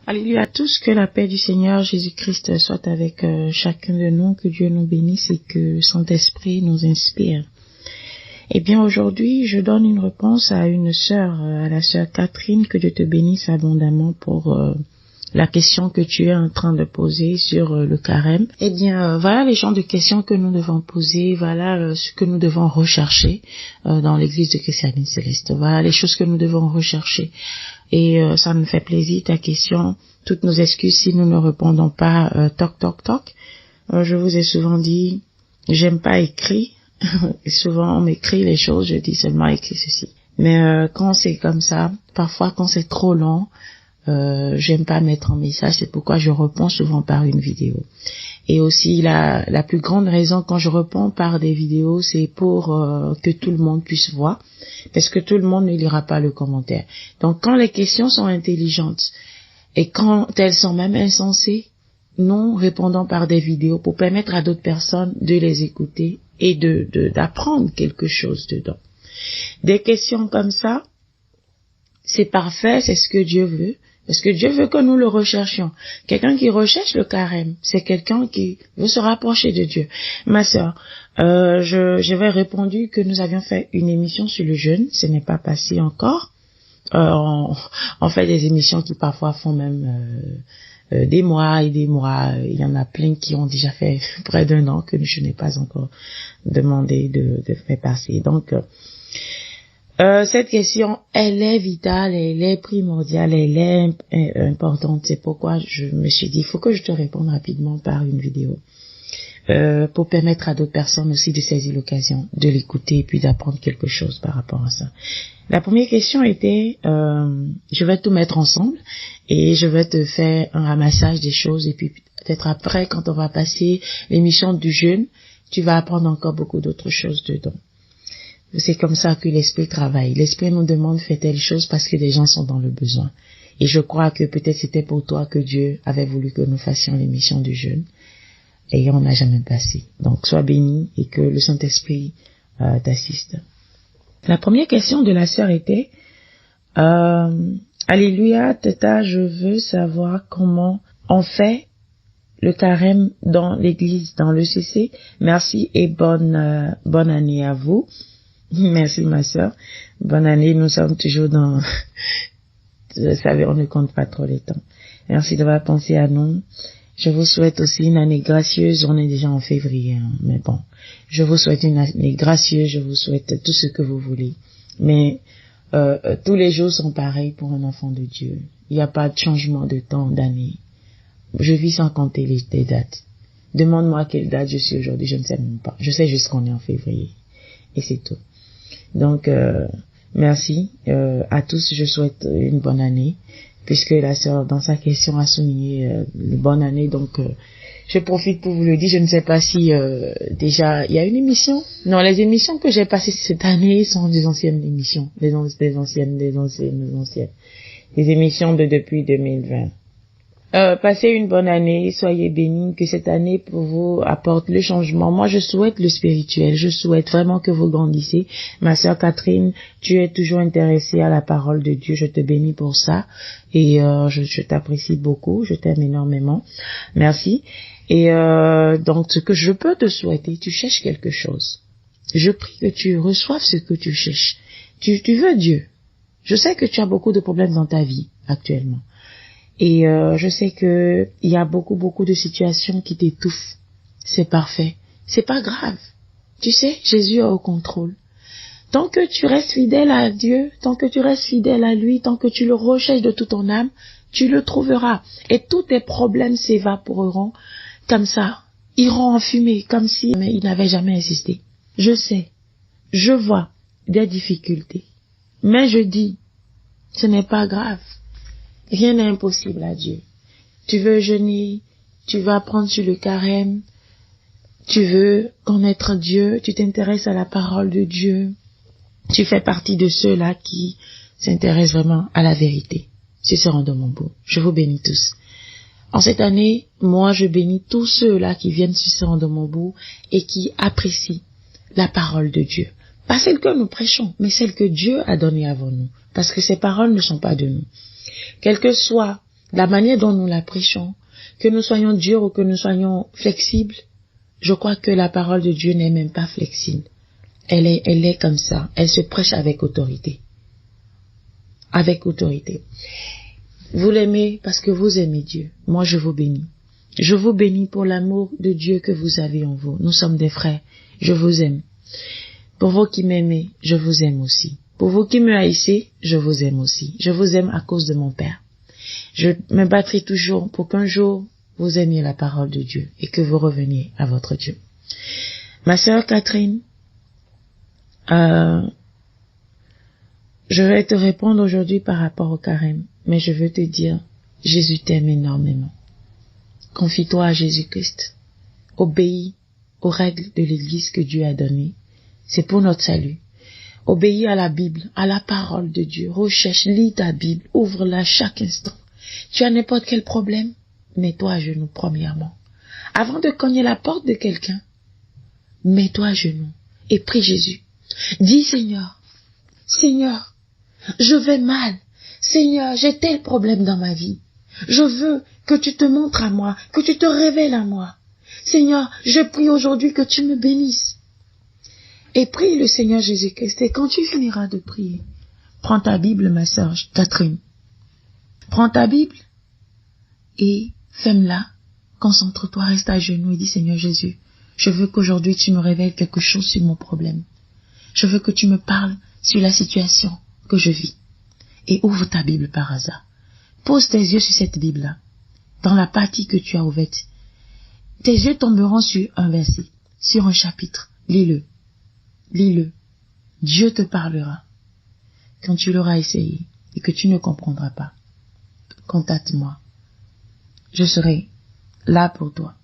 Alléluia à tous, que la paix du Seigneur Jésus-Christ soit avec chacun de nous, que Dieu nous bénisse et que Saint-Esprit nous inspire. Eh bien, aujourd'hui, je donne une réponse à une sœur, à la sœur Catherine, que Dieu te bénisse abondamment pour la question que tu es en train de poser sur le carême. Eh bien, voilà les genres de questions que nous devons poser, voilà ce que nous devons rechercher dans l'église de Christianisme Céleste. Voilà les choses que nous devons rechercher. Et ça me fait plaisir ta question. Toutes nos excuses si nous ne répondons pas toc. Je vous ai souvent dit, j'aime pas écrire. Et souvent on m'écrit les choses, je dis seulement écris ceci. Mais quand c'est comme ça, parfois quand c'est trop long, j'aime pas mettre en message, c'est pourquoi je réponds souvent par une vidéo. Et aussi la plus grande raison quand je réponds par des vidéos, c'est pour que tout le monde puisse voir, parce que tout le monde ne lira pas le commentaire. Donc quand les questions sont intelligentes et quand elles sont même insensées, nous répondons par des vidéos pour permettre à d'autres personnes de les écouter et d'apprendre quelque chose dedans. Des questions comme ça, c'est parfait, c'est ce que Dieu veut. Parce que Dieu veut que nous le recherchions. Quelqu'un qui recherche le carême, c'est quelqu'un qui veut se rapprocher de Dieu. Ma sœur, j'avais répondu que nous avions fait une émission sur le jeûne. Ce n'est pas passé encore. On fait des émissions qui parfois font même des mois et des mois. Il y en a plein qui ont déjà fait près d'1 an que je n'ai pas encore demandé de faire passer. Donc, cette question, elle est vitale, elle est primordiale, elle est importante. C'est pourquoi je me suis dit, il faut que je te réponde rapidement par une vidéo pour permettre à d'autres personnes aussi de saisir l'occasion de l'écouter et puis d'apprendre quelque chose par rapport à ça. La première question était, je vais tout mettre ensemble et je vais te faire un ramassage des choses et puis peut-être après, quand on va passer l'émission du jeûne, tu vas apprendre encore beaucoup d'autres choses dedans. C'est comme ça que l'Esprit travaille. L'Esprit nous demande fais telle chose parce que des gens sont dans le besoin. Et je crois que peut-être c'était pour toi que Dieu avait voulu que nous fassions l'émission du jeûne. Et on n'a jamais passé. Donc sois béni et que le Saint-Esprit t'assiste. La première question de la sœur était Alléluia, Tata, je veux savoir comment on fait le carême dans l'église, dans le CC. Merci et bonne année à vous. Merci ma sœur. Bonne année, nous sommes toujours dans... Vous savez, on ne compte pas trop les temps. Merci d'avoir pensé à nous. Je vous souhaite aussi une année gracieuse. On est déjà en février, hein, mais bon. Je vous souhaite une année gracieuse. Je vous souhaite tout ce que vous voulez. Mais tous les jours sont pareils pour un enfant de Dieu. Il n'y a pas de changement de temps, d'année. Je vis sans compter les dates. Demande-moi quelle date je suis aujourd'hui. Je ne sais même pas. Je sais juste qu'on est en février. Et c'est tout. Donc, merci à tous. Je souhaite une bonne année, puisque la sœur, dans sa question, a souligné une bonne année. Donc, je profite pour vous le dire. Je ne sais pas si déjà il y a une émission. Non, les émissions que j'ai passées cette année sont des anciennes émissions, des anciennes. Des émissions de depuis 2020. Passez une bonne année, soyez bénis, que cette année pour vous apporte le changement. Moi, je souhaite le spirituel, je souhaite vraiment que vous grandissez. Ma sœur Catherine, tu es toujours intéressée à la parole de Dieu, je te bénis pour ça et je t'apprécie beaucoup, je t'aime énormément. Merci. Et donc, ce que je peux te souhaiter, tu cherches quelque chose. Je prie que tu reçoives ce que tu cherches. Tu veux Dieu. Je sais que tu as beaucoup de problèmes dans ta vie actuellement. Et je sais que il y a beaucoup de situations qui t'étouffent. C'est parfait. C'est pas grave. Tu sais, Jésus est au contrôle. Tant que tu restes fidèle à Dieu, tant que tu restes fidèle à lui, tant que tu le recherches de toute ton âme, tu le trouveras. Et tous tes problèmes s'évaporeront comme ça, iront en fumée, comme si il n'avait jamais existé. Je sais, je vois des difficultés. Mais je dis, ce n'est pas grave. Rien n'est impossible à Dieu. Tu veux jeûner, tu veux apprendre sur le carême, tu veux connaître Dieu, tu t'intéresses à la parole de Dieu, tu fais partie de ceux-là qui s'intéressent vraiment à la vérité. Cicéron de Montbourg. Je vous bénis tous. En cette année, moi je bénis tous ceux-là qui viennent Cicéron de Montbourg et qui apprécient la parole de Dieu. Pas celle que nous prêchons, mais celle que Dieu a donnée avant nous. Parce que ces paroles ne sont pas de nous. Quel que soit la manière dont nous la prêchons, que nous soyons durs ou que nous soyons flexibles, je crois que la parole de Dieu n'est même pas flexible. Elle est comme ça. Elle se prêche avec autorité. Avec autorité. Vous l'aimez parce que vous aimez Dieu. Moi, je vous bénis. Je vous bénis pour l'amour de Dieu que vous avez en vous. Nous sommes des frères. Je vous aime. Pour vous qui m'aimez, je vous aime aussi. Pour vous qui me haïssez, je vous aime aussi. Je vous aime à cause de mon Père. Je me battrai toujours pour qu'un jour vous aimiez la parole de Dieu et que vous reveniez à votre Dieu. Ma sœur Catherine, je vais te répondre aujourd'hui par rapport au carême, mais je veux te dire, Jésus t'aime énormément. Confie-toi à Jésus-Christ. Obéis aux règles de l'Église que Dieu a données. C'est pour notre salut. Obéis à la Bible, à la parole de Dieu. Recherche, lis ta Bible, ouvre-la chaque instant. Tu as n'importe quel problème, mets-toi à genoux premièrement. Avant de cogner la porte de quelqu'un, mets-toi à genoux et prie Jésus. Dis Seigneur, Seigneur, je vais mal. Seigneur, j'ai tel problème dans ma vie. Je veux que tu te montres à moi, que tu te révèles à moi. Seigneur, je prie aujourd'hui que tu me bénisses. Et prie le Seigneur Jésus-Christ. Et quand tu finiras de prier, prends ta Bible, ma sœur Catherine. Prends ta Bible et ferme-la. Concentre-toi, reste à genoux et dis Seigneur Jésus, je veux qu'aujourd'hui tu me révèles quelque chose sur mon problème. Je veux que tu me parles sur la situation que je vis. Et ouvre ta Bible par hasard. Pose tes yeux sur cette Bible-là, dans la partie que tu as ouverte. Tes yeux tomberont sur un verset, sur un chapitre. Lis-le. Lis-le. Dieu te parlera. Quand tu l'auras essayé et que tu ne comprendras pas, contacte-moi. Je serai là pour toi,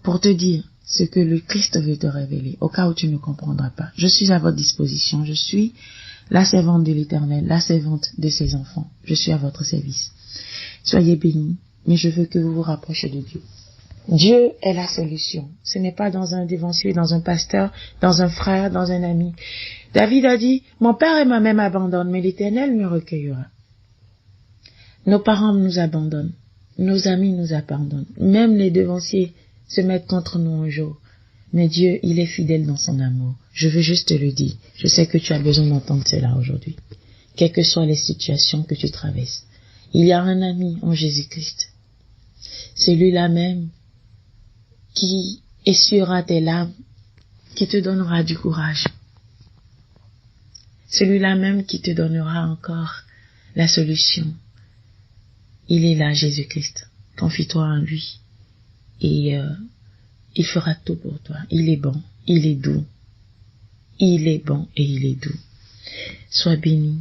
pour te dire ce que le Christ veut te révéler, au cas où tu ne comprendras pas. Je suis à votre disposition. Je suis la servante de l'Éternel, la servante de ses enfants. Je suis à votre service. Soyez bénis, mais je veux que vous vous rapprochiez de Dieu. Dieu est la solution. Ce n'est pas dans un dévancier, dans un pasteur, dans un frère, dans un ami. David a dit, mon père et ma mère m'abandonnent, mais l'Éternel me recueillera. Nos parents nous abandonnent. Nos amis nous abandonnent. Même les devanciers se mettent contre nous un jour. Mais Dieu, il est fidèle dans son amour. Je veux juste te le dire. Je sais que tu as besoin d'entendre cela aujourd'hui. Quelles que soient les situations que tu traverses. Il y a un ami en Jésus-Christ. Celui-là même qui essuiera tes larmes, qui te donnera du courage. Celui-là même qui te donnera encore la solution. Il est là, Jésus-Christ. Confie-toi en lui. Et il fera tout pour toi. Il est bon, il est doux. Il est bon et il est doux. Sois béni.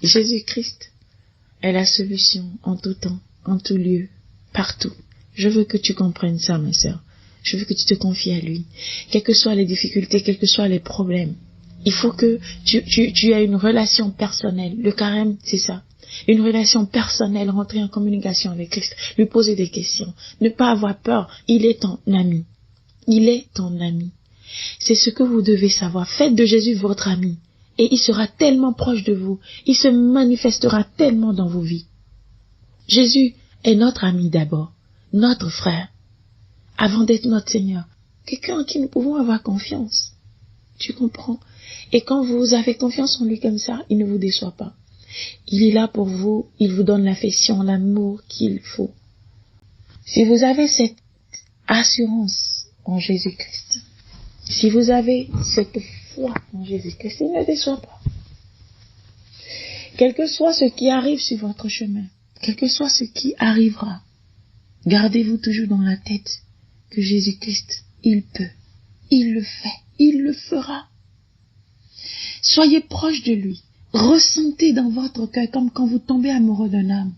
Jésus-Christ est la solution en tout temps, en tout lieu, partout. Je veux que tu comprennes ça, ma sœur. Je veux que tu te confies à lui. Quelles que soient les difficultés, quels que soient les problèmes, il faut que tu aies une relation personnelle. Le carême, c'est ça. Une relation personnelle, rentrer en communication avec Christ, lui poser des questions, ne pas avoir peur. Il est ton ami. Il est ton ami. C'est ce que vous devez savoir. Faites de Jésus votre ami. Et il sera tellement proche de vous. Il se manifestera tellement dans vos vies. Jésus est notre ami d'abord, notre frère, avant d'être notre Seigneur. Quelqu'un en qui nous pouvons avoir confiance. Tu comprends? Et quand vous avez confiance en lui comme ça, il ne vous déçoit pas. Il est là pour vous, il vous donne l'affection, l'amour qu'il faut. Si vous avez cette assurance en Jésus-Christ, si vous avez cette foi en Jésus-Christ, il ne déçoit pas. Quel que soit ce qui arrive sur votre chemin, quel que soit ce qui arrivera, gardez-vous toujours dans la tête que Jésus-Christ, il peut, il le fait, il le fera. Soyez proche de lui. Ressentez dans votre cœur, comme quand vous tombez amoureux d'un homme,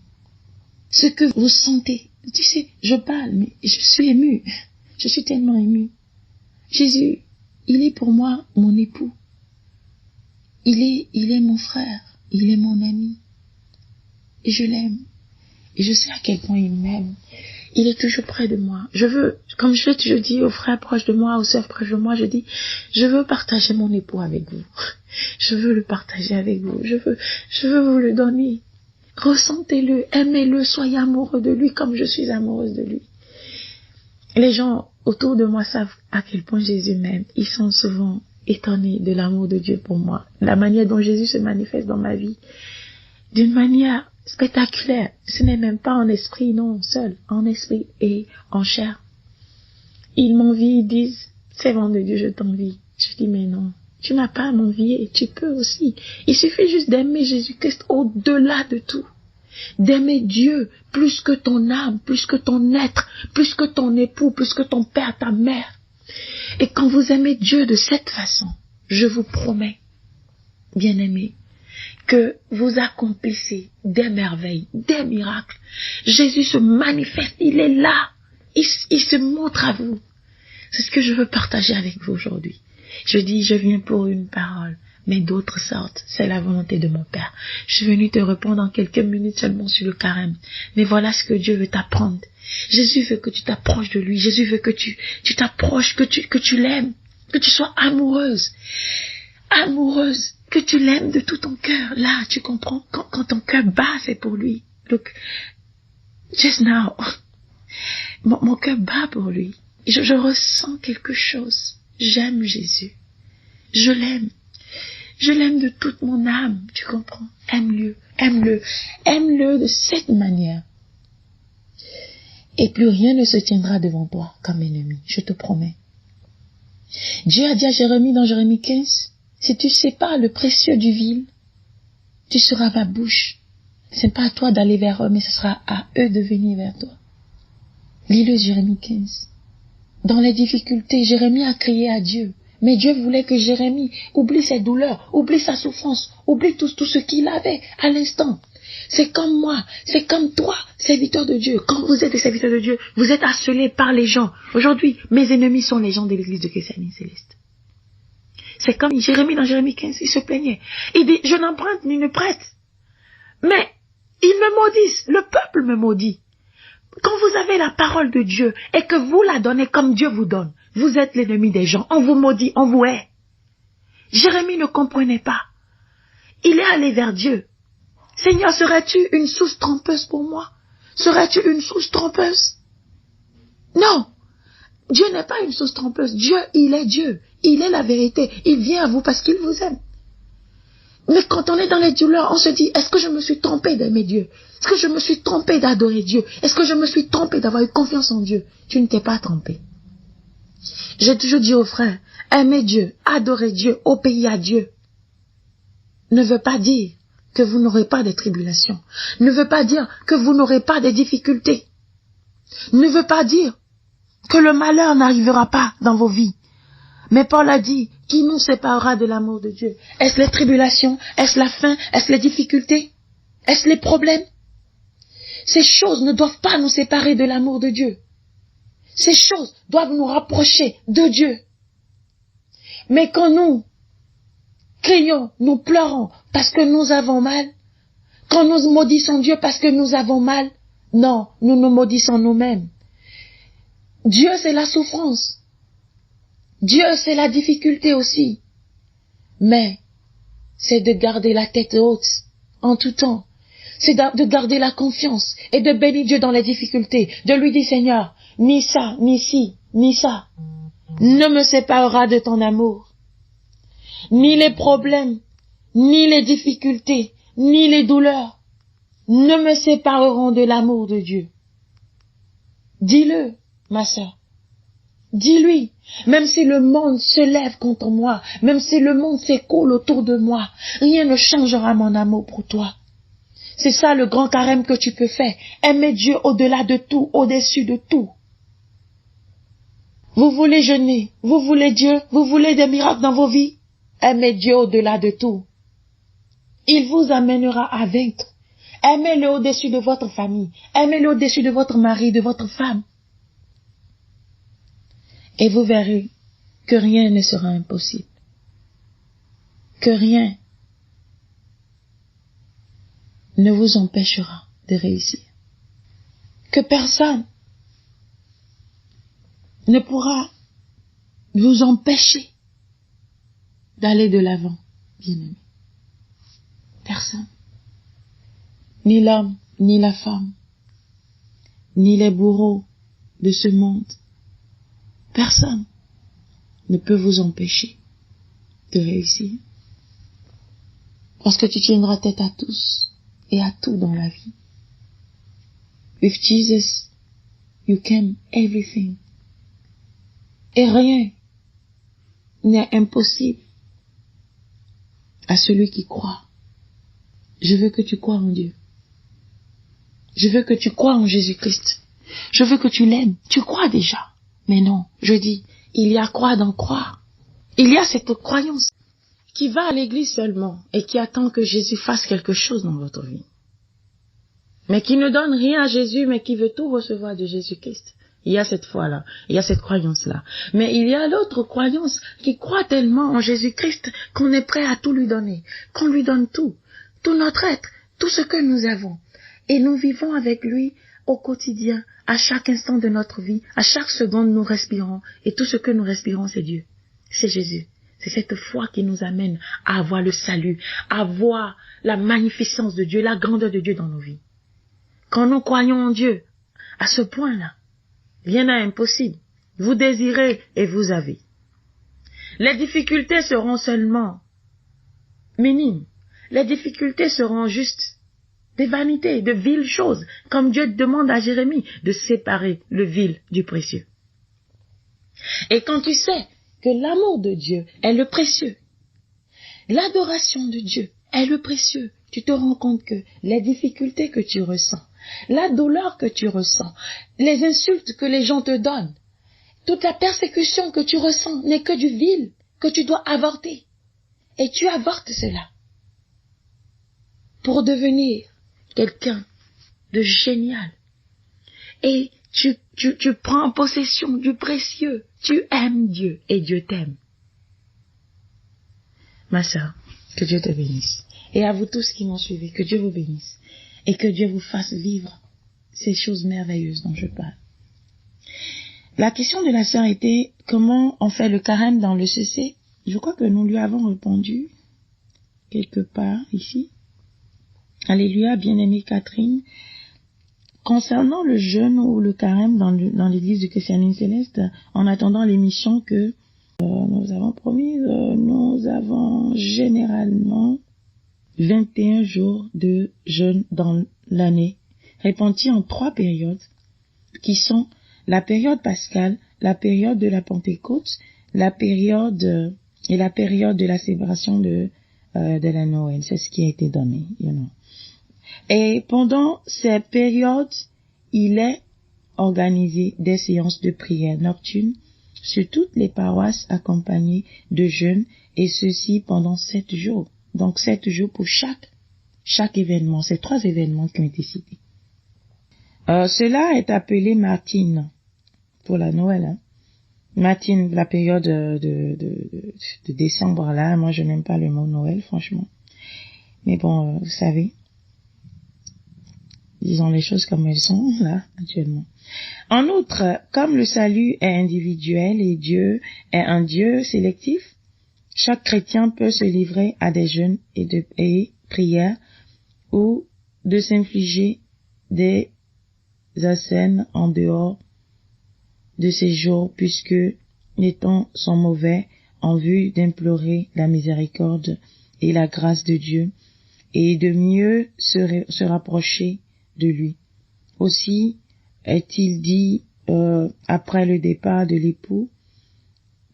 ce que vous sentez. Tu sais, je parle, mais je suis émue. Je suis tellement émue. Jésus, il est pour moi mon époux. Il est mon frère. Il est mon ami. Et je l'aime. Et je sais à quel point il m'aime. Il est toujours près de moi. Je veux, comme je dis aux frères proches de moi, aux sœurs proches de moi, je dis, je veux partager mon époux avec vous. Je veux le partager avec vous. Je veux vous le donner. Ressentez-le, aimez-le, soyez amoureux de lui comme je suis amoureuse de lui. Les gens autour de moi savent à quel point Jésus m'aime. Ils sont souvent étonnés de l'amour de Dieu pour moi. La manière dont Jésus se manifeste dans ma vie. D'une manière spectaculaire. Ce n'est même pas en esprit, non, seul. En esprit et en chair. Ils m'envient, ils disent, servant de Dieu, je t'envie. Je dis, mais non, tu n'as pas à m'envier, tu peux aussi. Il suffit juste d'aimer Jésus-Christ au-delà de tout. D'aimer Dieu plus que ton âme, plus que ton être, plus que ton époux, plus que ton père, ta mère. Et quand vous aimez Dieu de cette façon, je vous promets, bien-aimés, que vous accomplissez des merveilles, des miracles. Jésus se manifeste, il est là, il se montre à vous. C'est ce que je veux partager avec vous aujourd'hui. Je dis, je viens pour une parole, mais d'autres sortes. C'est la volonté de mon Père. Je suis venue te répondre en quelques minutes seulement sur le carême. Mais voilà ce que Dieu veut t'apprendre. Jésus veut que tu t'approches de lui. Jésus veut que tu t'approches, que tu l'aimes, que tu sois amoureuse. Amoureuse, que tu l'aimes de tout ton cœur. Là, tu comprends, quand ton cœur bat, c'est pour lui. Look, just now, mon cœur bat pour lui. Je ressens quelque chose. J'aime Jésus. Je l'aime. Je l'aime de toute mon âme. Tu comprends? Aime-le. Aime-le. Aime-le de cette manière. Et plus rien ne se tiendra devant toi comme ennemi. Je te promets. Dieu a dit à Jérémie dans Jérémie 15, si tu sépares le précieux du vil, tu seras ma bouche. Ce n'est pas à toi d'aller vers eux, mais ce sera à eux de venir vers toi. Lis-le Jérémie 15. Dans les difficultés, Jérémie a crié à Dieu. Mais Dieu voulait que Jérémie oublie ses douleurs, oublie sa souffrance, oublie tout ce qu'il avait à l'instant. C'est comme moi, c'est comme toi, serviteur de Dieu. Quand vous êtes des serviteurs de Dieu, vous êtes harcelés par les gens. Aujourd'hui, mes ennemis sont les gens de l'église de Christianie Céleste. C'est comme Jérémie dans Jérémie 15, il se plaignait. Il dit, je n'emprunte ni ne prête. Mais ils me maudissent, le peuple me maudit. Quand vous avez la parole de Dieu et que vous la donnez comme Dieu vous donne, vous êtes l'ennemi des gens. On vous maudit, on vous hait. Jérémie ne comprenait pas. Il est allé vers Dieu. Seigneur, serais-tu une source trompeuse pour moi? Serais-tu une source trompeuse? Non. Dieu n'est pas une source trompeuse. Dieu, il est Dieu. Il est la vérité. Il vient à vous parce qu'il vous aime. Mais quand on est dans les douleurs, on se dit, est-ce que je me suis trompé d'aimer Dieu? Est-ce que je me suis trompé d'adorer Dieu? Est-ce que je me suis trompé d'avoir eu confiance en Dieu? Tu ne t'es pas trompé. J'ai toujours dit aux frères, aimer Dieu, adorer Dieu, obéir à Dieu, ne veut pas dire que vous n'aurez pas de tribulations, ne veut pas dire que vous n'aurez pas de difficultés, ne veut pas dire que le malheur n'arrivera pas dans vos vies. Mais Paul a dit, qui nous séparera de l'amour de Dieu? Est-ce les tribulations? Est-ce la faim? Est-ce les difficultés? Est-ce les problèmes? Ces choses ne doivent pas nous séparer de l'amour de Dieu. Ces choses doivent nous rapprocher de Dieu. Mais quand nous crions, nous pleurons parce que nous avons mal, quand nous maudissons Dieu parce que nous avons mal, non, nous nous maudissons nous-mêmes. Dieu, c'est la souffrance. Dieu, c'est la difficulté aussi. Mais c'est de garder la tête haute en tout temps. C'est de garder la confiance et de bénir Dieu dans les difficultés. De lui dire, Seigneur, ni ça, ni ci, ni ça ne me séparera de ton amour. Ni les problèmes, ni les difficultés, ni les douleurs ne me sépareront de l'amour de Dieu. Dis-le, ma sœur. Dis-lui, même si le monde se lève contre moi, même si le monde s'écoule autour de moi, rien ne changera mon amour pour toi. C'est ça le grand carême que tu peux faire. Aimer Dieu au-delà de tout, au-dessus de tout. Vous voulez jeûner, vous voulez Dieu, vous voulez des miracles dans vos vies. Aimez Dieu au-delà de tout. Il vous amènera à vaincre. Aimez-le au-dessus de votre famille. Aimez-le au-dessus de votre mari, de votre femme. Et vous verrez que rien ne sera impossible. Que rien ne vous empêchera de réussir. Que personne ne pourra vous empêcher d'aller de l'avant, bien-aimés. Personne. ni l'homme, ni la femme, ni les bourreaux de ce monde. Personne ne peut vous empêcher de réussir. Parce que tu tiendras tête à tous et à tout dans la vie. With Jesus, you can everything. Et rien n'est impossible à celui qui croit. Je veux que tu crois en Dieu. Je veux que tu crois en Jésus-Christ. Je veux que tu l'aimes. Tu crois déjà. Mais non, je dis, il y a croire d'en croire. Il y a cette croyance qui va à l'église seulement et qui attend que Jésus fasse quelque chose dans votre vie. Mais qui ne donne rien à Jésus, mais qui veut tout recevoir de Jésus-Christ. Il y a cette foi-là, il y a cette croyance-là. Mais il y a l'autre croyance qui croit tellement en Jésus-Christ qu'on est prêt à tout lui donner, qu'on lui donne tout notre être, tout ce que nous avons. Et nous vivons avec lui au quotidien, à chaque instant de notre vie, à chaque seconde nous respirons. Et tout ce que nous respirons, c'est Dieu, c'est Jésus. C'est cette foi qui nous amène à avoir le salut, à voir la magnificence de Dieu, la grandeur de Dieu dans nos vies. Quand nous croyons en Dieu, à ce point-là, rien n'est impossible. Vous désirez et vous avez. Les difficultés seront seulement minimes. Les difficultés seront juste des vanités, de viles choses, comme Dieu demande à Jérémie de séparer le vil du précieux. Et quand tu sais que l'amour de Dieu est le précieux, l'adoration de Dieu est le précieux, tu te rends compte que les difficultés que tu ressens, la douleur que tu ressens, les insultes que les gens te donnent, toute la persécution que tu ressens n'est que du vil que tu dois avorter. Et tu avortes cela pour devenir quelqu'un de génial. Et tu prends possession du précieux. Tu aimes Dieu et Dieu t'aime. Ma sœur, que Dieu te bénisse. Et à vous tous qui m'ont suivi, que Dieu vous bénisse. Et que Dieu vous fasse vivre ces choses merveilleuses dont je parle. La question de la sœur était comment on fait le carême dans le CC. Je crois que nous lui avons répondu quelque part ici. Alléluia, bien-aimée Catherine. Concernant le jeûne ou le carême dans l'église du Christianisme Céleste, en attendant l'émission que nous avons promise, nous avons généralement 21 jours de jeûne dans l'année, répartis en 3 périodes, qui sont la période pascale, la période de la Pentecôte, la période et la période de la célébration de la Noël. C'est ce qui a été donné, Et pendant ces périodes, il est organisé des séances de prière nocturne sur toutes les paroisses accompagnées de jeûnes, et ceci pendant 7 jours. Donc 7 jours pour chaque événement. Ces 3 événements qui ont été cités. Cela est appelé Matine pour la Noël. Matine, la période de décembre là. Moi, je n'aime pas le mot Noël, franchement. Mais bon, vous savez, disons les choses comme elles sont là actuellement. En outre, comme le salut est individuel et Dieu est un Dieu sélectif, chaque chrétien peut se livrer à des jeûnes et prières ou de s'infliger des assènes en dehors de ces jours, puisque les temps sont mauvais, en vue d'implorer la miséricorde et la grâce de Dieu et de mieux se rapprocher de lui. Aussi est-il dit après le départ de l'époux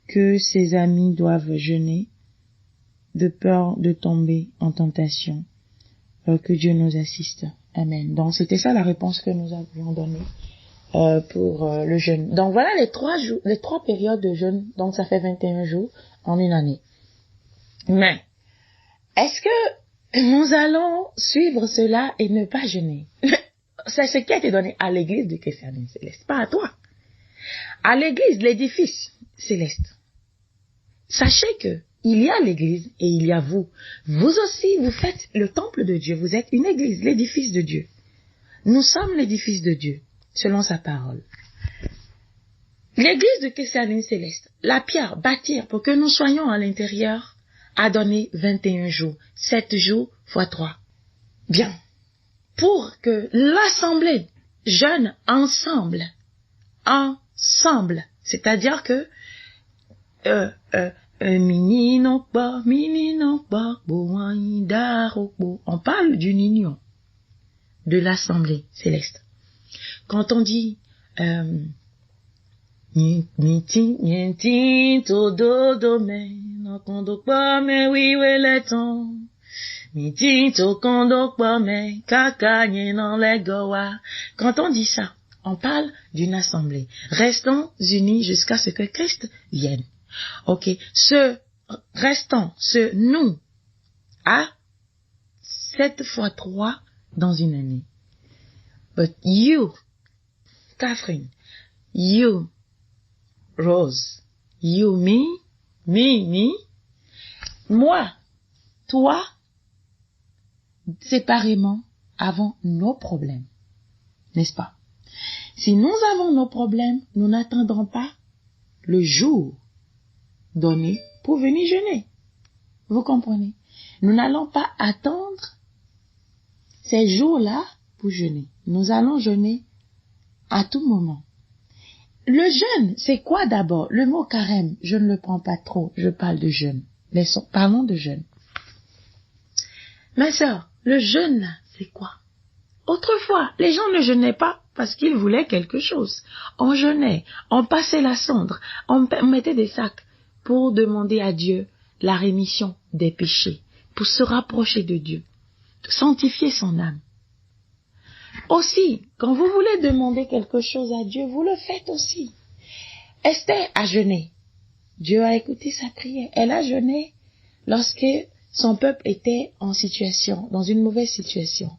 que ses amis doivent jeûner de peur de tomber en tentation. Que Dieu nous assiste. Amen. Donc c'était ça la réponse que nous avions donnée pour le jeûne. Donc voilà les 3 périodes de jeûne. Donc ça fait 21 jours en une année. Mais est-ce que nous allons suivre cela et ne pas jeûner? C'est ce qui a été donné à l'église du Christianisme Céleste, pas à toi. À l'église, l'édifice céleste. Sachez que il y a l'église et il y a vous. Vous aussi, vous faites le temple de Dieu. Vous êtes une église, l'édifice de Dieu. Nous sommes l'édifice de Dieu, selon sa parole. L'église du Christianisme Céleste, la pierre, bâtir pour que nous soyons à l'intérieur, a donné 21 jours. 7 jours fois 3. Bien. pour que l'assemblée jeûne ensemble. Ensemble. C'est-à-dire que on parle d'une union de l'assemblée céleste. Quand on dit quand on dit ça, on parle d'une assemblée. Restons unis jusqu'à ce que Christ vienne. Ok, ce nous a 7 fois 3 dans une année. But you, Catherine, you, Rose, you, me, moi, toi, séparément, avons nos problèmes. N'est-ce pas? Si nous avons nos problèmes, nous n'attendrons pas le jour donné pour venir jeûner. Vous comprenez? Nous n'allons pas attendre ces jours-là pour jeûner. Nous allons jeûner à tout moment. Le jeûne, c'est quoi d'abord? Le mot carême, je ne le prends pas trop, je parle de jeûne. Parlons de jeûne. Ma sœur, le jeûne là, c'est quoi? Autrefois, les gens ne jeûnaient pas parce qu'ils voulaient quelque chose. On jeûnait, on passait la cendre, on mettait des sacs pour demander à Dieu la rémission des péchés, pour se rapprocher de Dieu, sanctifier son âme. Aussi, quand vous voulez demander quelque chose à Dieu, vous le faites aussi. Esther a jeûné. Dieu a écouté sa prière. Elle a jeûné lorsque son peuple était en situation, dans une mauvaise situation.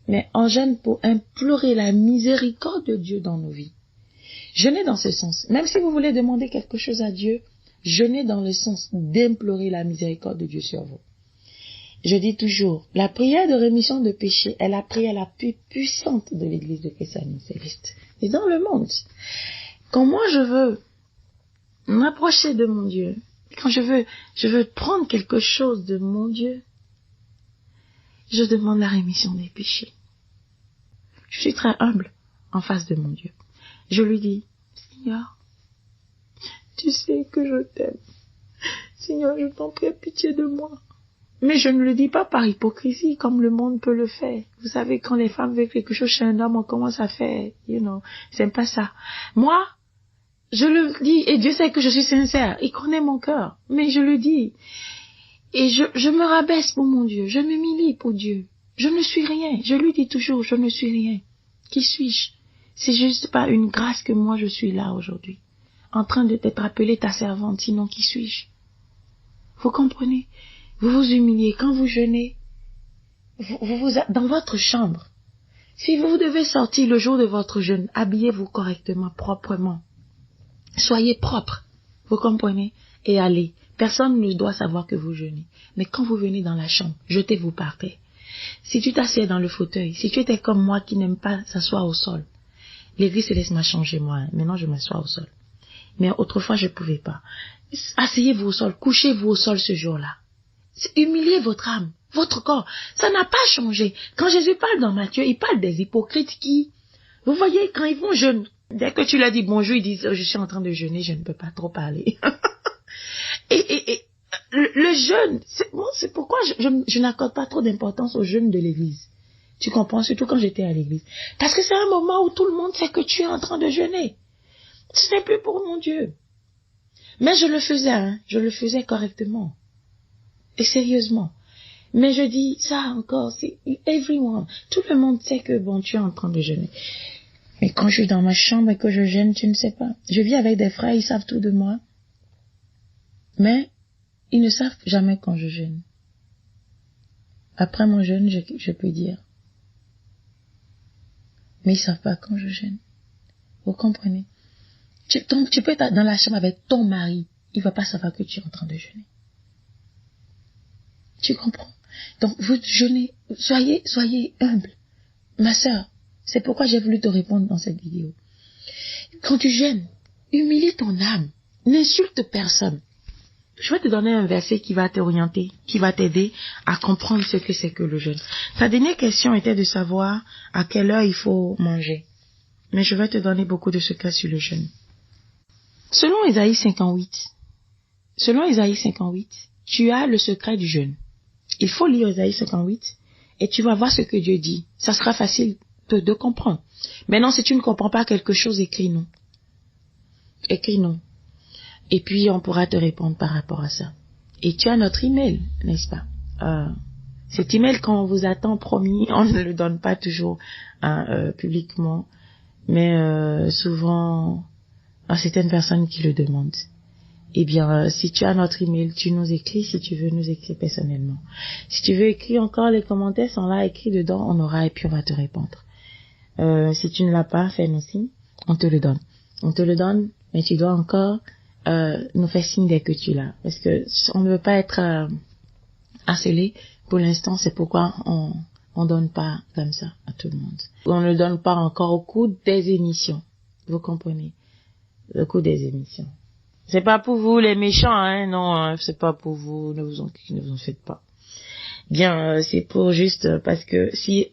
Mais on jeûne pour implorer la miséricorde de Dieu dans nos vies. Jeûnez dans ce sens. Même si vous voulez demander quelque chose à Dieu, jeûnez dans le sens d'implorer la miséricorde de Dieu sur vous. Je dis toujours, la prière de rémission de péché est la prière la plus puissante de l'Église de Christ-Amour Céleste. Et dans le monde, quand moi je veux m'approcher de mon Dieu, quand je veux prendre quelque chose de mon Dieu, je demande la rémission des péchés. Je suis très humble en face de mon Dieu. Je lui dis, Seigneur, tu sais que je t'aime. Seigneur, je t'en prie, pitié de moi. Mais je ne le dis pas par hypocrisie, comme le monde peut le faire. Vous savez, quand les femmes veulent quelque chose chez un homme, on commence à faire, c'est pas ça. Moi, je le dis, et Dieu sait que je suis sincère, il connaît mon cœur, mais je le dis. Et je me rabaisse pour mon Dieu, je m'humilie pour Dieu. Je ne suis rien, je lui dis toujours, je ne suis rien. Qui suis-je? C'est juste pas une grâce que moi je suis là aujourd'hui, en train de t'être appelée ta servante, sinon qui suis-je? Vous comprenez? Vous vous humiliez, quand vous jeûnez, vous dans votre chambre. Si vous devez sortir le jour de votre jeûne, habillez-vous correctement, proprement. Soyez propre, vous comprenez? Et allez. Personne ne doit savoir que vous jeûnez. Mais quand vous venez dans la chambre, jetez-vous par terre. Si tu t'assieds dans le fauteuil, si tu étais comme moi qui n'aime pas s'asseoir au sol, l'Église céleste m'a changé moi, maintenant je m'assois au sol. Mais autrefois je ne pouvais pas. Asseyez-vous au sol, couchez-vous au sol ce jour-là. Humiliez votre âme, votre corps. Ça n'a pas changé. Quand Jésus parle dans Matthieu, il parle des hypocrites qui, vous voyez, quand ils vont jeûner, dès que tu leur dis bonjour, ils disent, je suis en train de jeûner, je ne peux pas trop parler. et le jeûne, c'est pourquoi je n'accorde pas trop d'importance au jeûne de l'église. Tu comprends, surtout quand j'étais à l'église. Parce que c'est un moment où tout le monde sait que tu es en train de jeûner. Ce n'est plus pour mon Dieu. Mais je le faisais correctement. Et sérieusement. Mais je dis ça encore, c'est everyone. Tout le monde sait que bon, tu es en train de jeûner. Mais quand je suis dans ma chambre et que je jeûne, tu ne sais pas. Je vis avec des frères, ils savent tout de moi. Mais ils ne savent jamais quand je jeûne. Après mon jeûne, je peux dire. Mais ils ne savent pas quand je jeûne. Vous comprenez? Tu peux être dans la chambre avec ton mari. Il ne va pas savoir que tu es en train de jeûner. Tu comprends? Donc, vous jeûnez, soyez humble. Ma sœur, c'est pourquoi j'ai voulu te répondre dans cette vidéo. Quand tu jeûnes, humilie ton âme. N'insulte personne. Je vais te donner un verset qui va t'orienter, qui va t'aider à comprendre ce que c'est que le jeûne. Ta dernière question était de savoir à quelle heure il faut manger. Mais je vais te donner beaucoup de secrets sur le jeûne. Selon Ésaïe 58, tu as le secret du jeûne. Il faut lire Ésaïe 58 et tu vas voir ce que Dieu dit. Ça sera facile de comprendre. Maintenant, si tu ne comprends pas quelque chose, écris non. Écris non. Et puis, on pourra te répondre par rapport à ça. Et tu as notre email, n'est-ce pas? Cet email qu'on vous attend promis, on ne le donne pas toujours publiquement, mais souvent à certaines personnes qui le demandent. Eh bien, si tu as notre email, tu nous écris si tu veux nous écrire personnellement. Si tu veux écrire encore, les commentaires sont là, écrits dedans, on aura et puis on va te répondre. Si tu ne l'as pas, fais-nous signe, on te le donne. On te le donne, mais tu dois encore nous faire signe dès que tu l'as. Parce que on ne veut pas être harcelé. Pour l'instant, c'est pourquoi on donne pas comme ça à tout le monde. On ne le donne pas encore au cours des émissions. Vous comprenez? Au cours des émissions. C'est pas pour vous les méchants, hein, non, c'est pas pour vous, ne vous en faites pas. Bien, c'est pour juste parce que si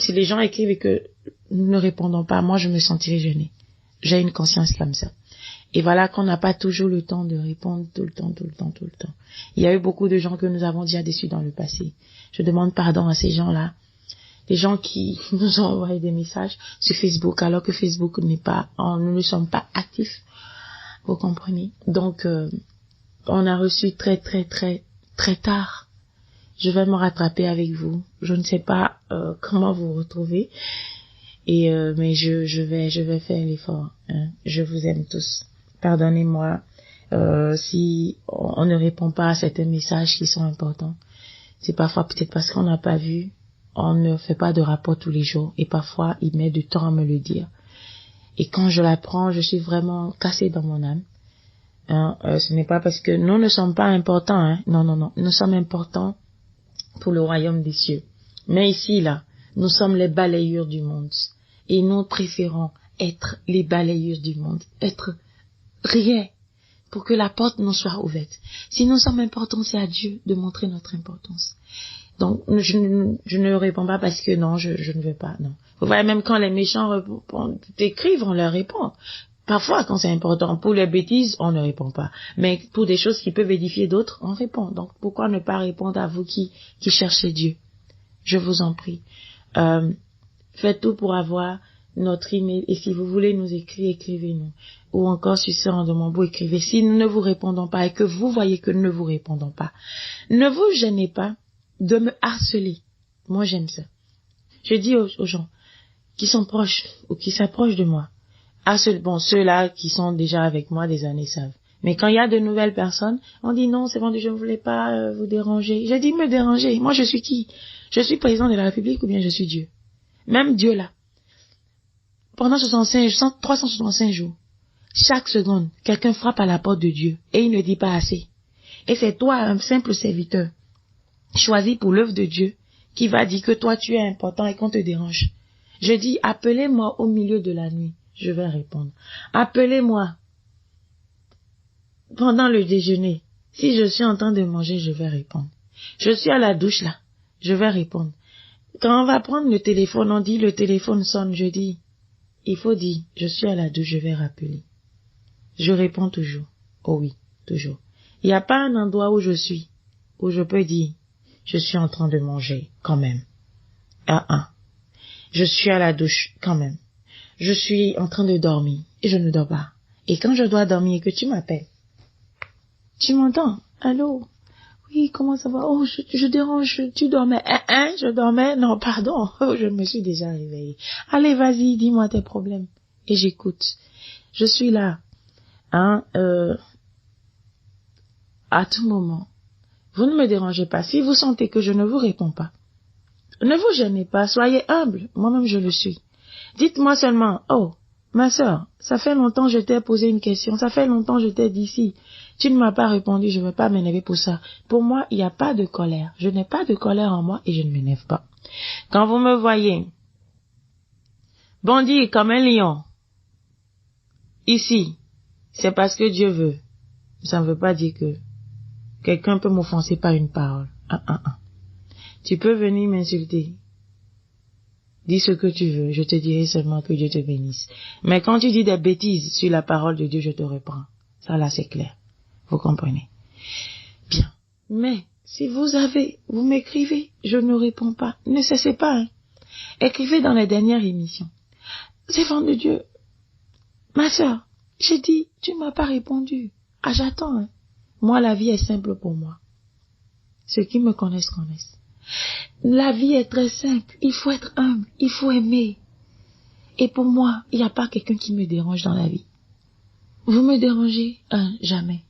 les gens écrivent et que nous ne répondons pas, moi je me sentirai gênée. J'ai une conscience comme ça. Et voilà qu'on n'a pas toujours le temps de répondre tout le temps. Il y a eu beaucoup de gens que nous avons déjà déçus dans le passé. Je demande pardon à ces gens-là. Des gens qui nous ont envoyé des messages sur Facebook alors que Facebook nous ne sommes pas actifs. Vous comprenez? Donc, on a reçu très tard. Je vais me rattraper avec vous. Je ne sais pas comment vous retrouver. Mais je vais faire l'effort. Hein. Je vous aime tous. Pardonnez-moi si on ne répond pas à certains messages qui sont importants. C'est parfois peut-être parce qu'on n'a pas vu. On ne fait pas de rapport tous les jours. Et parfois, il met du temps à me le dire. Et quand je l'apprends, je suis vraiment cassée dans mon âme. Hein, ce n'est pas parce que nous ne sommes pas importants. Hein. Non. Nous sommes importants pour le royaume des cieux. Mais ici, là, nous sommes les balayeurs du monde. Et nous préférons être les balayeurs du monde. Être rien pour que la porte nous soit ouverte. Si nous sommes importants, c'est à Dieu de montrer notre importance. Donc, je ne réponds pas parce que non, je ne veux pas, non. Vous voyez, même quand les méchants écrivent, on leur répond. Parfois, quand c'est important, pour les bêtises, on ne répond pas. Mais pour des choses qui peuvent édifier d'autres, on répond. Donc, pourquoi ne pas répondre à vous qui cherchez Dieu? Je vous en prie. Faites tout pour avoir notre email. Et si vous voulez nous écrire, écrivez-nous. Ou encore, sur Sœur Ndomambo, écrivez. Si nous ne vous répondons pas et que vous voyez que nous ne vous répondons pas, ne vous gênez pas de me harceler. Moi, j'aime ça. Je dis aux gens qui sont proches ou qui s'approchent de moi, ceux-là qui sont déjà avec moi des années savent. Mais quand il y a de nouvelles personnes, on dit non, c'est bon, je ne voulais pas vous déranger. J'ai dit me déranger. Moi, je suis qui? Je suis président de la République ou bien je suis Dieu? Même Dieu là. Pendant 365 jours, chaque seconde, quelqu'un frappe à la porte de Dieu et il ne dit pas assez. Et c'est toi, un simple serviteur, choisi pour l'œuvre de Dieu, qui va dire que toi tu es important et qu'on te dérange. Je dis, appelez-moi au milieu de la nuit, je vais répondre. Appelez-moi pendant le déjeuner. Si je suis en train de manger, je vais répondre. Je suis à la douche là, je vais répondre. Quand on va prendre le téléphone, on dit le téléphone sonne, je dis, il faut dire, je suis à la douche, je vais rappeler. Je réponds toujours. Oh oui, toujours. Il n'y a pas un endroit où je suis, où je peux dire, je suis en train de manger, quand même. Je suis à la douche, quand même. Je suis en train de dormir, et je ne dors pas. Et quand je dois dormir et que tu m'appelles, tu m'entends? Allô? Oui, comment ça va? Oh, je dérange, tu dormais. Je dormais? Non, pardon. Oh, je me suis déjà réveillée. Allez, vas-y, dis-moi tes problèmes. Et j'écoute. Je suis là. À tout moment. Vous ne me dérangez pas. Si vous sentez que je ne vous réponds pas, ne vous gênez pas, soyez humble. Moi-même, je le suis. Dites-moi seulement, oh, ma sœur, ça fait longtemps que je t'ai posé une question, ça fait longtemps que je t'ai dit si. Tu ne m'as pas répondu, je ne veux pas m'énerver pour ça. Pour moi, il n'y a pas de colère. Je n'ai pas de colère en moi et je ne m'énerve pas. Quand vous me voyez bondir comme un lion, ici, c'est parce que Dieu veut. Ça ne veut pas dire que quelqu'un peut m'offenser par une parole. Tu peux venir m'insulter. Dis ce que tu veux, je te dirai seulement que Dieu te bénisse. Mais quand tu dis des bêtises sur la parole de Dieu, je te reprends. Ça là, c'est clair. Vous comprenez? Bien. Mais, si vous m'écrivez, je ne réponds pas. Ne cessez pas, hein. Écrivez dans les dernières émissions. Servant de Dieu, ma sœur, j'ai dit, tu m'as pas répondu. Ah, j'attends, hein. Moi, la vie est simple pour moi. Ceux qui me connaissent, connaissent. La vie est très simple. Il faut être humble. Il faut aimer. Et pour moi, il n'y a pas quelqu'un qui me dérange dans la vie. Vous me dérangez? Jamais.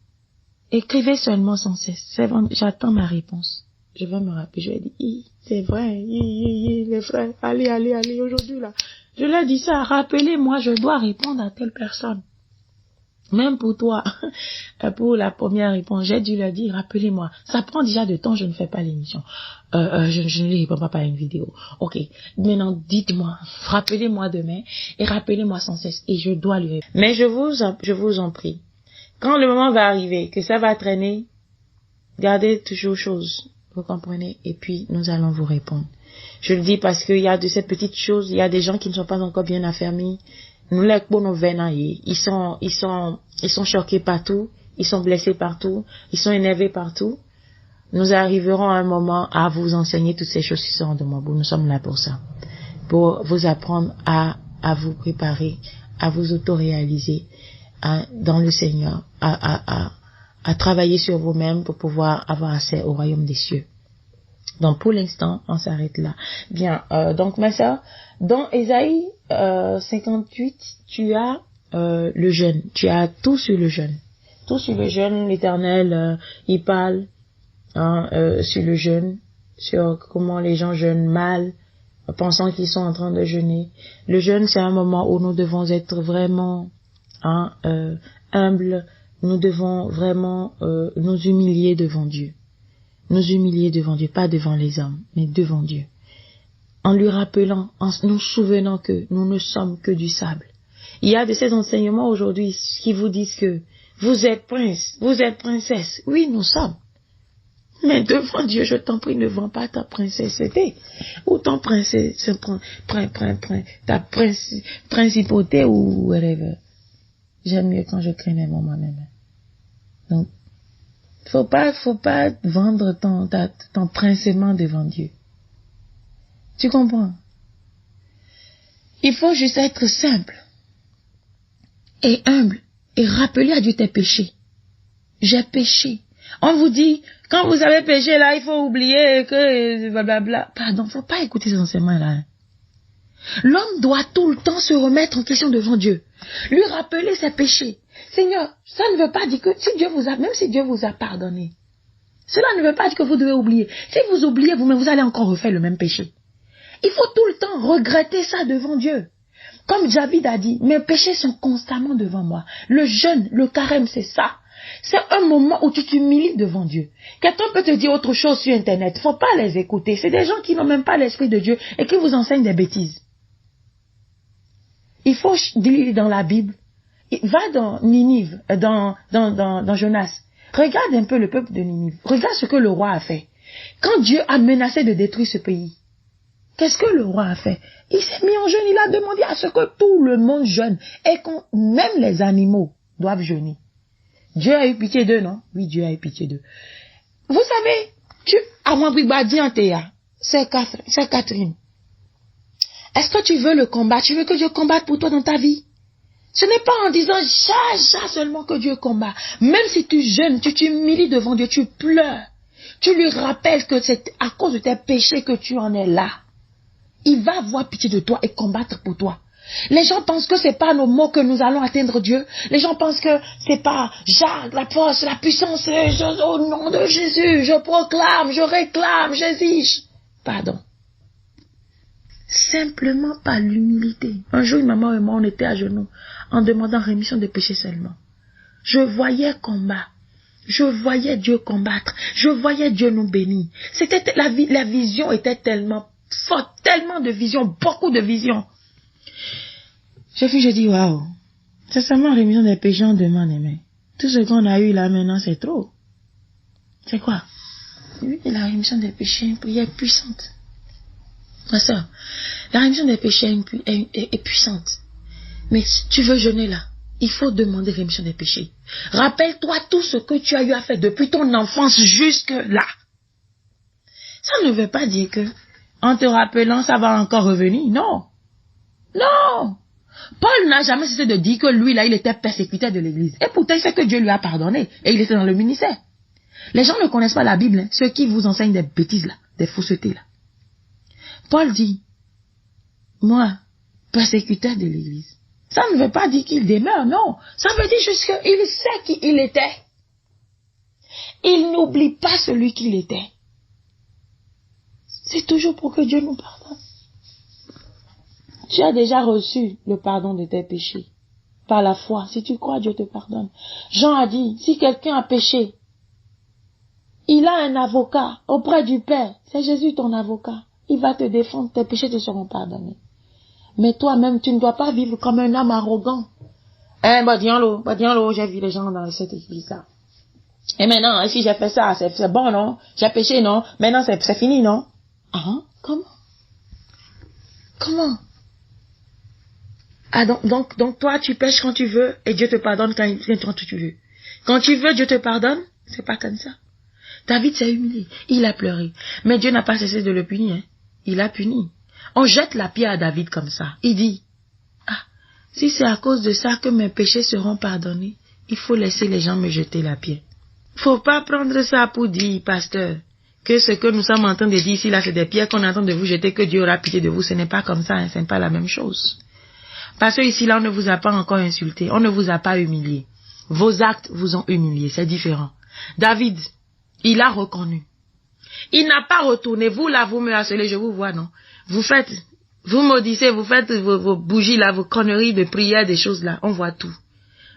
Écrivez seulement sans cesse. J'attends ma réponse. Je vais me rappeler. Je vais dire, c'est vrai, les frères, allez, aujourd'hui là. Je leur dis ça, rappelez-moi, je dois répondre à telle personne. Même pour toi, pour la première réponse, j'ai dû leur dire, rappelez-moi. Ça prend déjà de temps, je ne fais pas l'émission. Je ne lui réponds pas par une vidéo. Ok, maintenant dites-moi, rappelez-moi demain et rappelez-moi sans cesse. Et je dois lui répondre. Mais je vous en prie, quand le moment va arriver, que ça va traîner, gardez toujours chose, vous comprenez? Et puis nous allons vous répondre. Je le dis parce qu'il y a de ces petites choses, il y a des gens qui ne sont pas encore bien affermis. Nous les ils sont choqués partout, ils sont blessés partout, ils sont énervés partout. Nous arriverons à un moment à vous enseigner toutes ces choses qui sont de moi. Nous sommes là pour ça, pour vous apprendre à vous préparer, à vous autoréaliser dans le Seigneur, à travailler sur vous-même pour pouvoir avoir accès au royaume des cieux. Donc pour l'instant, on s'arrête là. Bien, donc ma sœur, dans Ésaïe 58, tu as le jeûne. Tu as tout sur le jeûne. Tout sur le jeûne, l'Éternel, il parle sur le jeûne, sur comment les gens jeûnent mal, pensant qu'ils sont en train de jeûner. Le jeûne, c'est un moment où nous devons être vraiment humbles. Nous devons vraiment nous humilier devant Dieu. Nous humilier devant Dieu, pas devant les hommes, mais devant Dieu. En lui rappelant, en nous souvenant que nous ne sommes que du sable. Il y a de ces enseignements aujourd'hui qui vous disent que vous êtes prince, vous êtes princesse. Oui, nous sommes. Mais devant Dieu, je t'en prie, ne vends pas ta princesseté. Ou ton princesse, ta principauté ou whatever. J'aime mieux quand je craignais moi-même. Donc, faut pas vendre ton princement devant Dieu. Tu comprends? Il faut juste être simple et humble et rappeler à Dieu tes péchés. J'ai péché. On vous dit, quand vous avez péché là, il faut oublier que blablabla. Pardon, faut pas écouter ces enseignements là. L'homme doit tout le temps se remettre en question devant Dieu. Lui rappeler ses péchés. Seigneur, ça ne veut pas dire que même si Dieu vous a pardonné, cela ne veut pas dire que vous devez oublier. Si vous oubliez vous-même, vous allez encore refaire le même péché. Il faut tout le temps regretter ça devant Dieu. Comme David a dit, mes péchés sont constamment devant moi. Le jeûne, le carême, c'est ça. C'est un moment où tu t'humilies devant Dieu. Quelqu'un peut te dire autre chose sur Internet. Faut pas les écouter. C'est des gens qui n'ont même pas l'esprit de Dieu et qui vous enseignent des bêtises. Il faut lire dans la Bible. Va dans Ninive, dans Jonas. Regarde un peu le peuple de Ninive. Regarde ce que le roi a fait. Quand Dieu a menacé de détruire ce pays, qu'est-ce que le roi a fait? Il s'est mis en jeûne, il a demandé à ce que tout le monde jeûne et que même les animaux doivent jeûner. Dieu a eu pitié d'eux, non? Oui, Dieu a eu pitié d'eux. Vous savez, c'est Catherine. Est-ce que tu veux le combat? Tu veux que Dieu combatte pour toi dans ta vie? Ce n'est pas en disant ça seulement que Dieu combat. Même si tu jeûnes, tu t'humilies devant Dieu, tu pleures. Tu lui rappelles que c'est à cause de tes péchés que tu en es là. Il va avoir pitié de toi et combattre pour toi. Les gens pensent que c'est pas nos mots que nous allons atteindre Dieu. Les gens pensent que c'est pas Jacques, la force, la puissance, au nom de Jésus, je proclame, je réclame, j'exige. Pardon. Simplement par l'humilité. Un jour, une maman et moi, on était à genoux en demandant rémission de péchés seulement. Je voyais combat. Je voyais Dieu combattre. Je voyais Dieu nous bénir. C'était la vision était tellement forte, tellement de vision, beaucoup de vision. Je dis waouh. C'est seulement rémission des péchés on demande, mais tout ce qu'on a eu là maintenant c'est trop. C'est quoi? Oui, la rémission des péchés est une prière puissante. Ma soeur, la rémission des péchés est puissante. Mais si tu veux jeûner là, il faut demander rémission des péchés. Rappelle-toi tout ce que tu as eu à faire depuis ton enfance jusque là. Ça ne veut pas dire que, en te rappelant, ça va encore revenir. Non. Non. Paul n'a jamais cessé de dire que lui, là, il était persécuteur de l'église. Et pourtant, il sait que Dieu lui a pardonné. Et il était dans le ministère. Les gens ne connaissent pas la Bible, hein, ceux qui vous enseignent des bêtises là, des faussetés là. Paul dit, moi, persécuteur de l'église. Ça ne veut pas dire qu'il demeure, non. Ça veut dire juste qu'il sait qui il était. Il n'oublie pas celui qu'il était. C'est toujours pour que Dieu nous pardonne. Tu as déjà reçu le pardon de tes péchés. Par la foi, si tu crois, Dieu te pardonne. Jean a dit, si quelqu'un a péché, il a un avocat auprès du Père. C'est Jésus ton avocat. Il va te défendre, tes péchés te seront pardonnés. Mais toi-même, tu ne dois pas vivre comme un homme arrogant. J'ai vu les gens dans cette église-là. Et maintenant, si j'ai fait ça, c'est bon, non? J'ai péché, non? Maintenant, c'est fini, non? Ah, comment? Comment? Ah, donc toi, tu pêches quand tu veux et Dieu te pardonne quand tu veux. Quand tu veux, Dieu te pardonne? C'est pas comme ça. David s'est humilié. Il a pleuré. Mais Dieu n'a pas cessé de le punir. Hein. Il a puni. On jette la pierre à David comme ça. Il dit, ah, si c'est à cause de ça que mes péchés seront pardonnés, il faut laisser les gens me jeter la pierre. Faut pas prendre ça pour dire, pasteur, que ce que nous sommes en train de dire ici, là, c'est des pierres qu'on est en train de vous jeter, que Dieu aura pitié de vous. Ce n'est pas comme ça, hein, ce n'est pas la même chose. Parce que ici, là, on ne vous a pas encore insulté, on ne vous a pas humilié. Vos actes vous ont humilié, c'est différent. David, il a reconnu. Il n'a pas retourné. Vous, là, vous me harcelez, je vous vois, non? Vous maudissez, vous faites vos bougies, là, vos conneries de prière, des choses, là. On voit tout.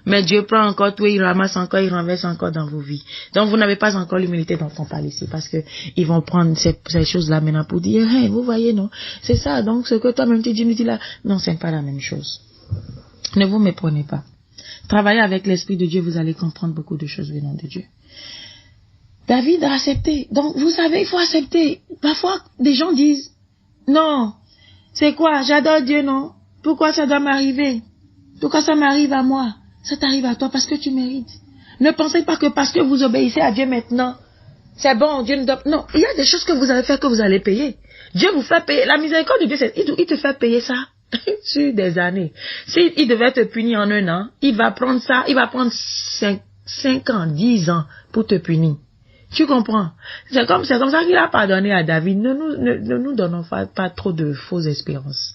Mais Dieu prend encore tout, il ramasse encore, il renverse encore dans vos vies. Donc, vous n'avez pas encore l'humilité dont on parle ici, parce que ils vont prendre ces choses-là maintenant pour dire, hey, vous voyez, non? C'est ça, donc, ce que toi-même tu dis, nous dis là. Non, c'est pas la même chose. Ne vous méprenez pas. Travaillez avec l'Esprit de Dieu, vous allez comprendre beaucoup de choses venant de Dieu. David a accepté. Donc, vous savez, il faut accepter. Parfois, des gens disent, non, c'est quoi? J'adore Dieu, non? Pourquoi ça doit m'arriver? Pourquoi ça m'arrive à moi? Ça t'arrive à toi parce que tu mérites. Ne pensez pas que parce que vous obéissez à Dieu maintenant, c'est bon, Dieu ne doit... Non, il y a des choses que vous avez fait que vous allez payer. Dieu vous fait payer. La miséricorde de Dieu, il te fait payer ça sur des années. S'il devait te punir en 1 an, il va prendre ça, il va prendre 5 ans, 10 ans pour te punir. Tu comprends? C'est comme ça qu'il a pardonné à David. Ne nous donnons pas trop de fausses espérances.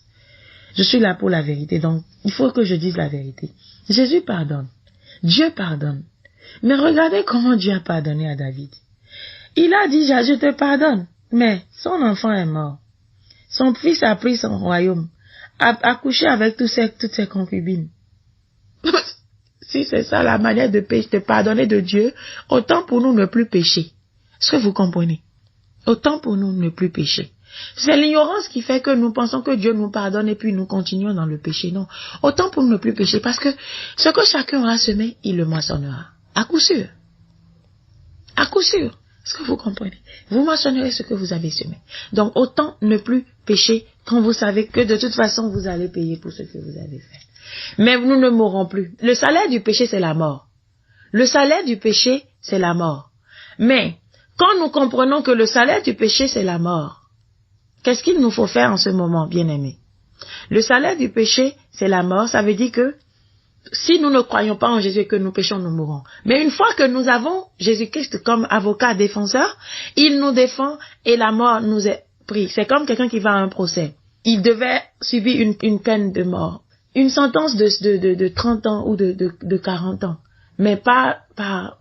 Je suis là pour la vérité, donc il faut que je dise la vérité. Jésus pardonne. Dieu pardonne. Mais regardez comment Dieu a pardonné à David. Il a dit, je te pardonne. Mais son enfant est mort. Son fils a pris son royaume, a couché avec toutes ses concubines. Si c'est ça la manière de pardonner de Dieu, autant pour nous ne plus pécher. Est-ce que vous comprenez? Autant pour nous ne plus pécher. C'est l'ignorance qui fait que nous pensons que Dieu nous pardonne et puis nous continuons dans le péché. Non. Autant pour nous ne plus pécher parce que ce que chacun aura semé, il le moissonnera. À coup sûr. À coup sûr. Est-ce que vous comprenez? Vous moissonnerez ce que vous avez semé. Donc autant ne plus pécher quand vous savez que de toute façon vous allez payer pour ce que vous avez fait. Mais nous ne mourrons plus. Le salaire du péché, c'est la mort. Le salaire du péché, c'est la mort. Mais quand nous comprenons que le salaire du péché, c'est la mort, qu'est-ce qu'il nous faut faire en ce moment, bien-aimés? Le salaire du péché, c'est la mort. Ça veut dire que si nous ne croyons pas en Jésus et que nous péchons, nous mourrons. Mais une fois que nous avons Jésus-Christ comme avocat défenseur, il nous défend et la mort nous est prise. C'est comme quelqu'un qui va à un procès. Il devait subir une peine de mort. Une sentence de 30 ans ou de 40 ans. Mais pas par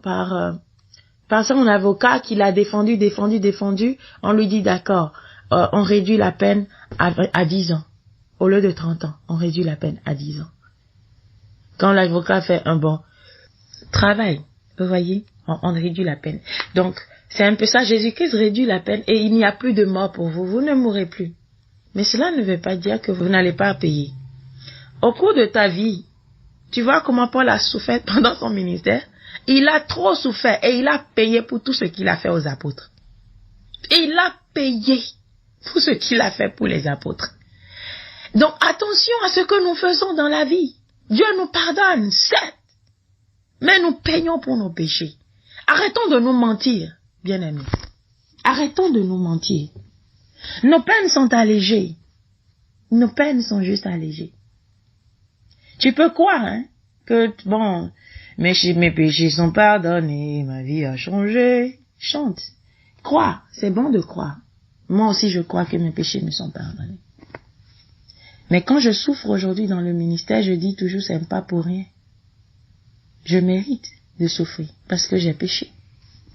son avocat qui l'a défendu. On lui dit d'accord, on réduit la peine à 10 ans. Au lieu de 30 ans, on réduit la peine à 10 ans. Quand l'avocat fait un bon travail, vous voyez, on réduit la peine. Donc, c'est un peu ça, Jésus-Christ réduit la peine et il n'y a plus de mort pour vous. Vous ne mourrez plus. Mais cela ne veut pas dire que vous n'allez pas payer. Au cours de ta vie, tu vois comment Paul a souffert pendant son ministère. Il a trop souffert et il a payé pour tout ce qu'il a fait aux apôtres. Il a payé pour ce qu'il a fait pour les apôtres. Donc attention à ce que nous faisons dans la vie. Dieu nous pardonne, certes, mais nous payons pour nos péchés. Arrêtons de nous mentir, bien-aimés. Arrêtons de nous mentir. Nos peines sont allégées. Nos peines sont juste allégées. Tu peux croire, hein, que, bon, mes péchés sont pardonnés, ma vie a changé. Chante. Crois, c'est bon de croire. Moi aussi, je crois que mes péchés me sont pardonnés. Mais quand je souffre aujourd'hui dans le ministère, je dis toujours, c'est pas pour rien. Je mérite de souffrir parce que j'ai péché.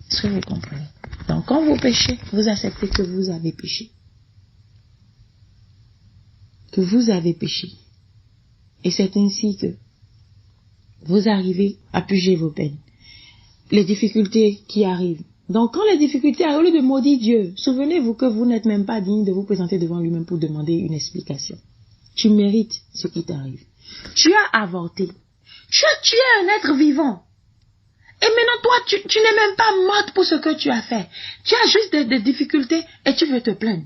Est-ce que vous comprenez? Donc, quand vous péchez, vous acceptez que vous avez péché. Que vous avez péché. Et c'est ainsi que vous arrivez à puger vos peines. Les difficultés qui arrivent. Donc, quand les difficultés arrivent, au lieu de maudire Dieu, souvenez-vous que vous n'êtes même pas digne de vous présenter devant lui-même pour demander une explication. Tu mérites ce qui t'arrive. Tu as avorté. Tu as tué un être vivant. Et maintenant, toi, tu n'es même pas morte pour ce que tu as fait. Tu as juste des difficultés et tu veux te plaindre.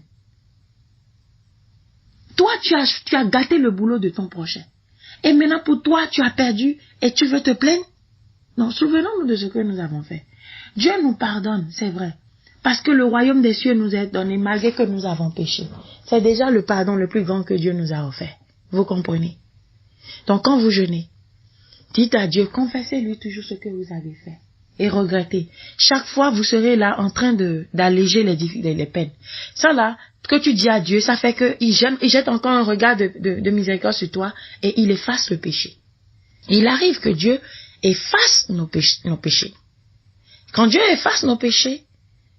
Toi, tu as gâté le boulot de ton prochain. Et maintenant, pour toi, tu as perdu et tu veux te plaindre? Non, souvenons-nous de ce que nous avons fait. Dieu nous pardonne, c'est vrai. Parce que le royaume des cieux nous est donné malgré que nous avons péché. C'est déjà le pardon le plus grand que Dieu nous a offert. Vous comprenez? Donc, quand vous jeûnez, dites à Dieu, confessez-lui toujours ce que vous avez fait. Et regrettez. Chaque fois, vous serez là en train d'alléger les peines. Ça là, que tu dis à Dieu, ça fait qu'il jette encore un regard de miséricorde sur toi et il efface le péché. Il arrive que Dieu efface nos péchés. Quand Dieu efface nos péchés,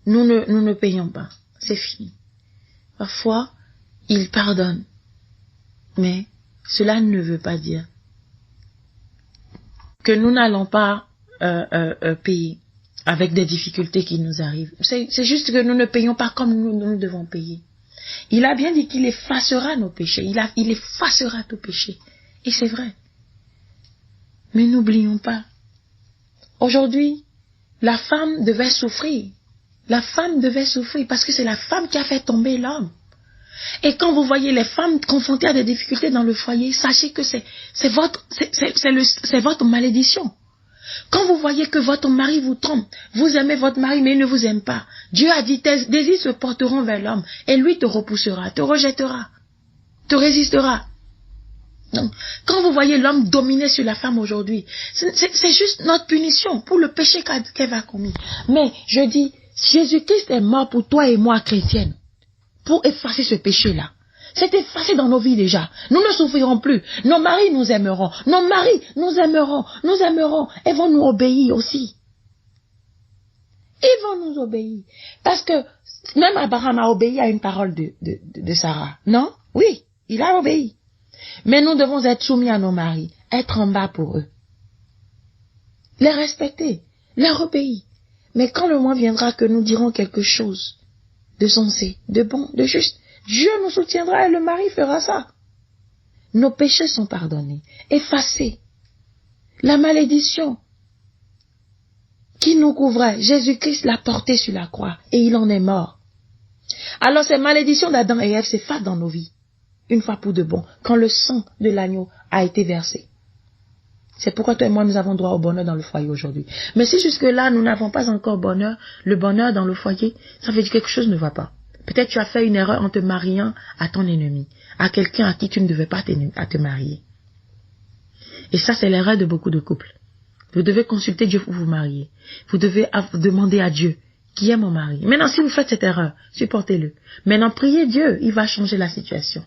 nous ne payons pas. C'est fini. Parfois, il pardonne. Mais cela ne veut pas dire que nous n'allons pas payer avec des difficultés qui nous arrivent. C'est juste que nous ne payons pas comme nous devons payer. Il a bien dit qu'il effacera nos péchés. Il effacera tout péché. Et c'est vrai. Mais n'oublions pas. Aujourd'hui, la femme devait souffrir. La femme devait souffrir parce que c'est la femme qui a fait tomber l'homme. Et quand vous voyez les femmes confrontées à des difficultés dans le foyer, sachez que c'est votre malédiction. Quand vous voyez que votre mari vous trompe, vous aimez votre mari mais il ne vous aime pas, Dieu a dit tes désirs se porteront vers l'homme et lui te repoussera, te rejettera, te résistera. Donc, quand vous voyez l'homme dominer sur la femme aujourd'hui, c'est juste notre punition pour le péché qu'elle a commis. Mais je dis, Jésus-Christ est mort pour toi et moi, chrétienne, pour effacer ce péché-là. C'est effacé dans nos vies déjà. Nous ne souffrirons plus. Nos maris nous aimeront. Nos maris nous aimeront et vont nous obéir aussi. Ils vont nous obéir. Parce que même Abraham a obéi à une parole de Sarah. Non? Oui, il a obéi. Mais nous devons être soumis à nos maris, être en bas pour eux. Les respecter, leur obéir. Mais quand le moment viendra que nous dirons quelque chose de sensé, de bon, de juste, Dieu nous soutiendra et le mari fera ça. Nos péchés sont pardonnés, effacés. La malédiction qui nous couvrait, Jésus-Christ l'a portée sur la croix et il en est mort. Alors ces malédictions d'Adam et Ève s'effacent dans nos vies, une fois pour de bon, quand le sang de l'agneau a été versé. C'est pourquoi toi et moi nous avons droit au bonheur dans le foyer aujourd'hui. Mais si jusque-là nous n'avons pas encore le bonheur dans le foyer, ça veut dire que quelque chose ne va pas. Peut-être tu as fait une erreur en te mariant à ton ennemi, à quelqu'un à qui tu ne devais pas te marier. Et ça, c'est l'erreur de beaucoup de couples. Vous devez consulter Dieu pour vous marier. Vous devez demander à Dieu, qui est mon mari. Maintenant, si vous faites cette erreur, supportez-le. Maintenant, priez Dieu, il va changer la situation.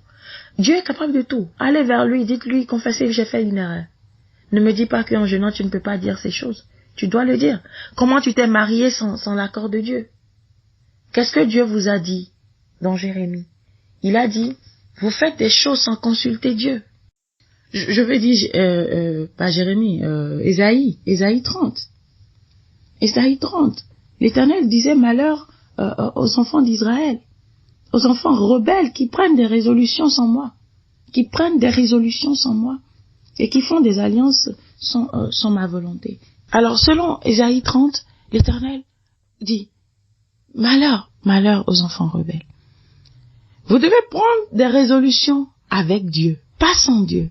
Dieu est capable de tout. Allez vers lui, dites-lui, confessez, j'ai fait une erreur. Ne me dis pas qu'en jeûnant, tu ne peux pas dire ces choses. Tu dois le dire. Comment tu t'es marié sans l'accord de Dieu? Qu'est-ce que Dieu vous a dit dans Jérémie? Il a dit, vous faites des choses sans consulter Dieu. Je veux dire, pas Jérémie, Ésaïe 30. Ésaïe 30. L'Éternel disait malheur aux enfants d'Israël, aux enfants rebelles qui prennent des résolutions sans moi, et qui font des alliances sans ma volonté. Alors, selon Ésaïe 30, l'Éternel dit, malheur, malheur aux enfants rebelles. Vous devez prendre des résolutions avec Dieu, pas sans Dieu.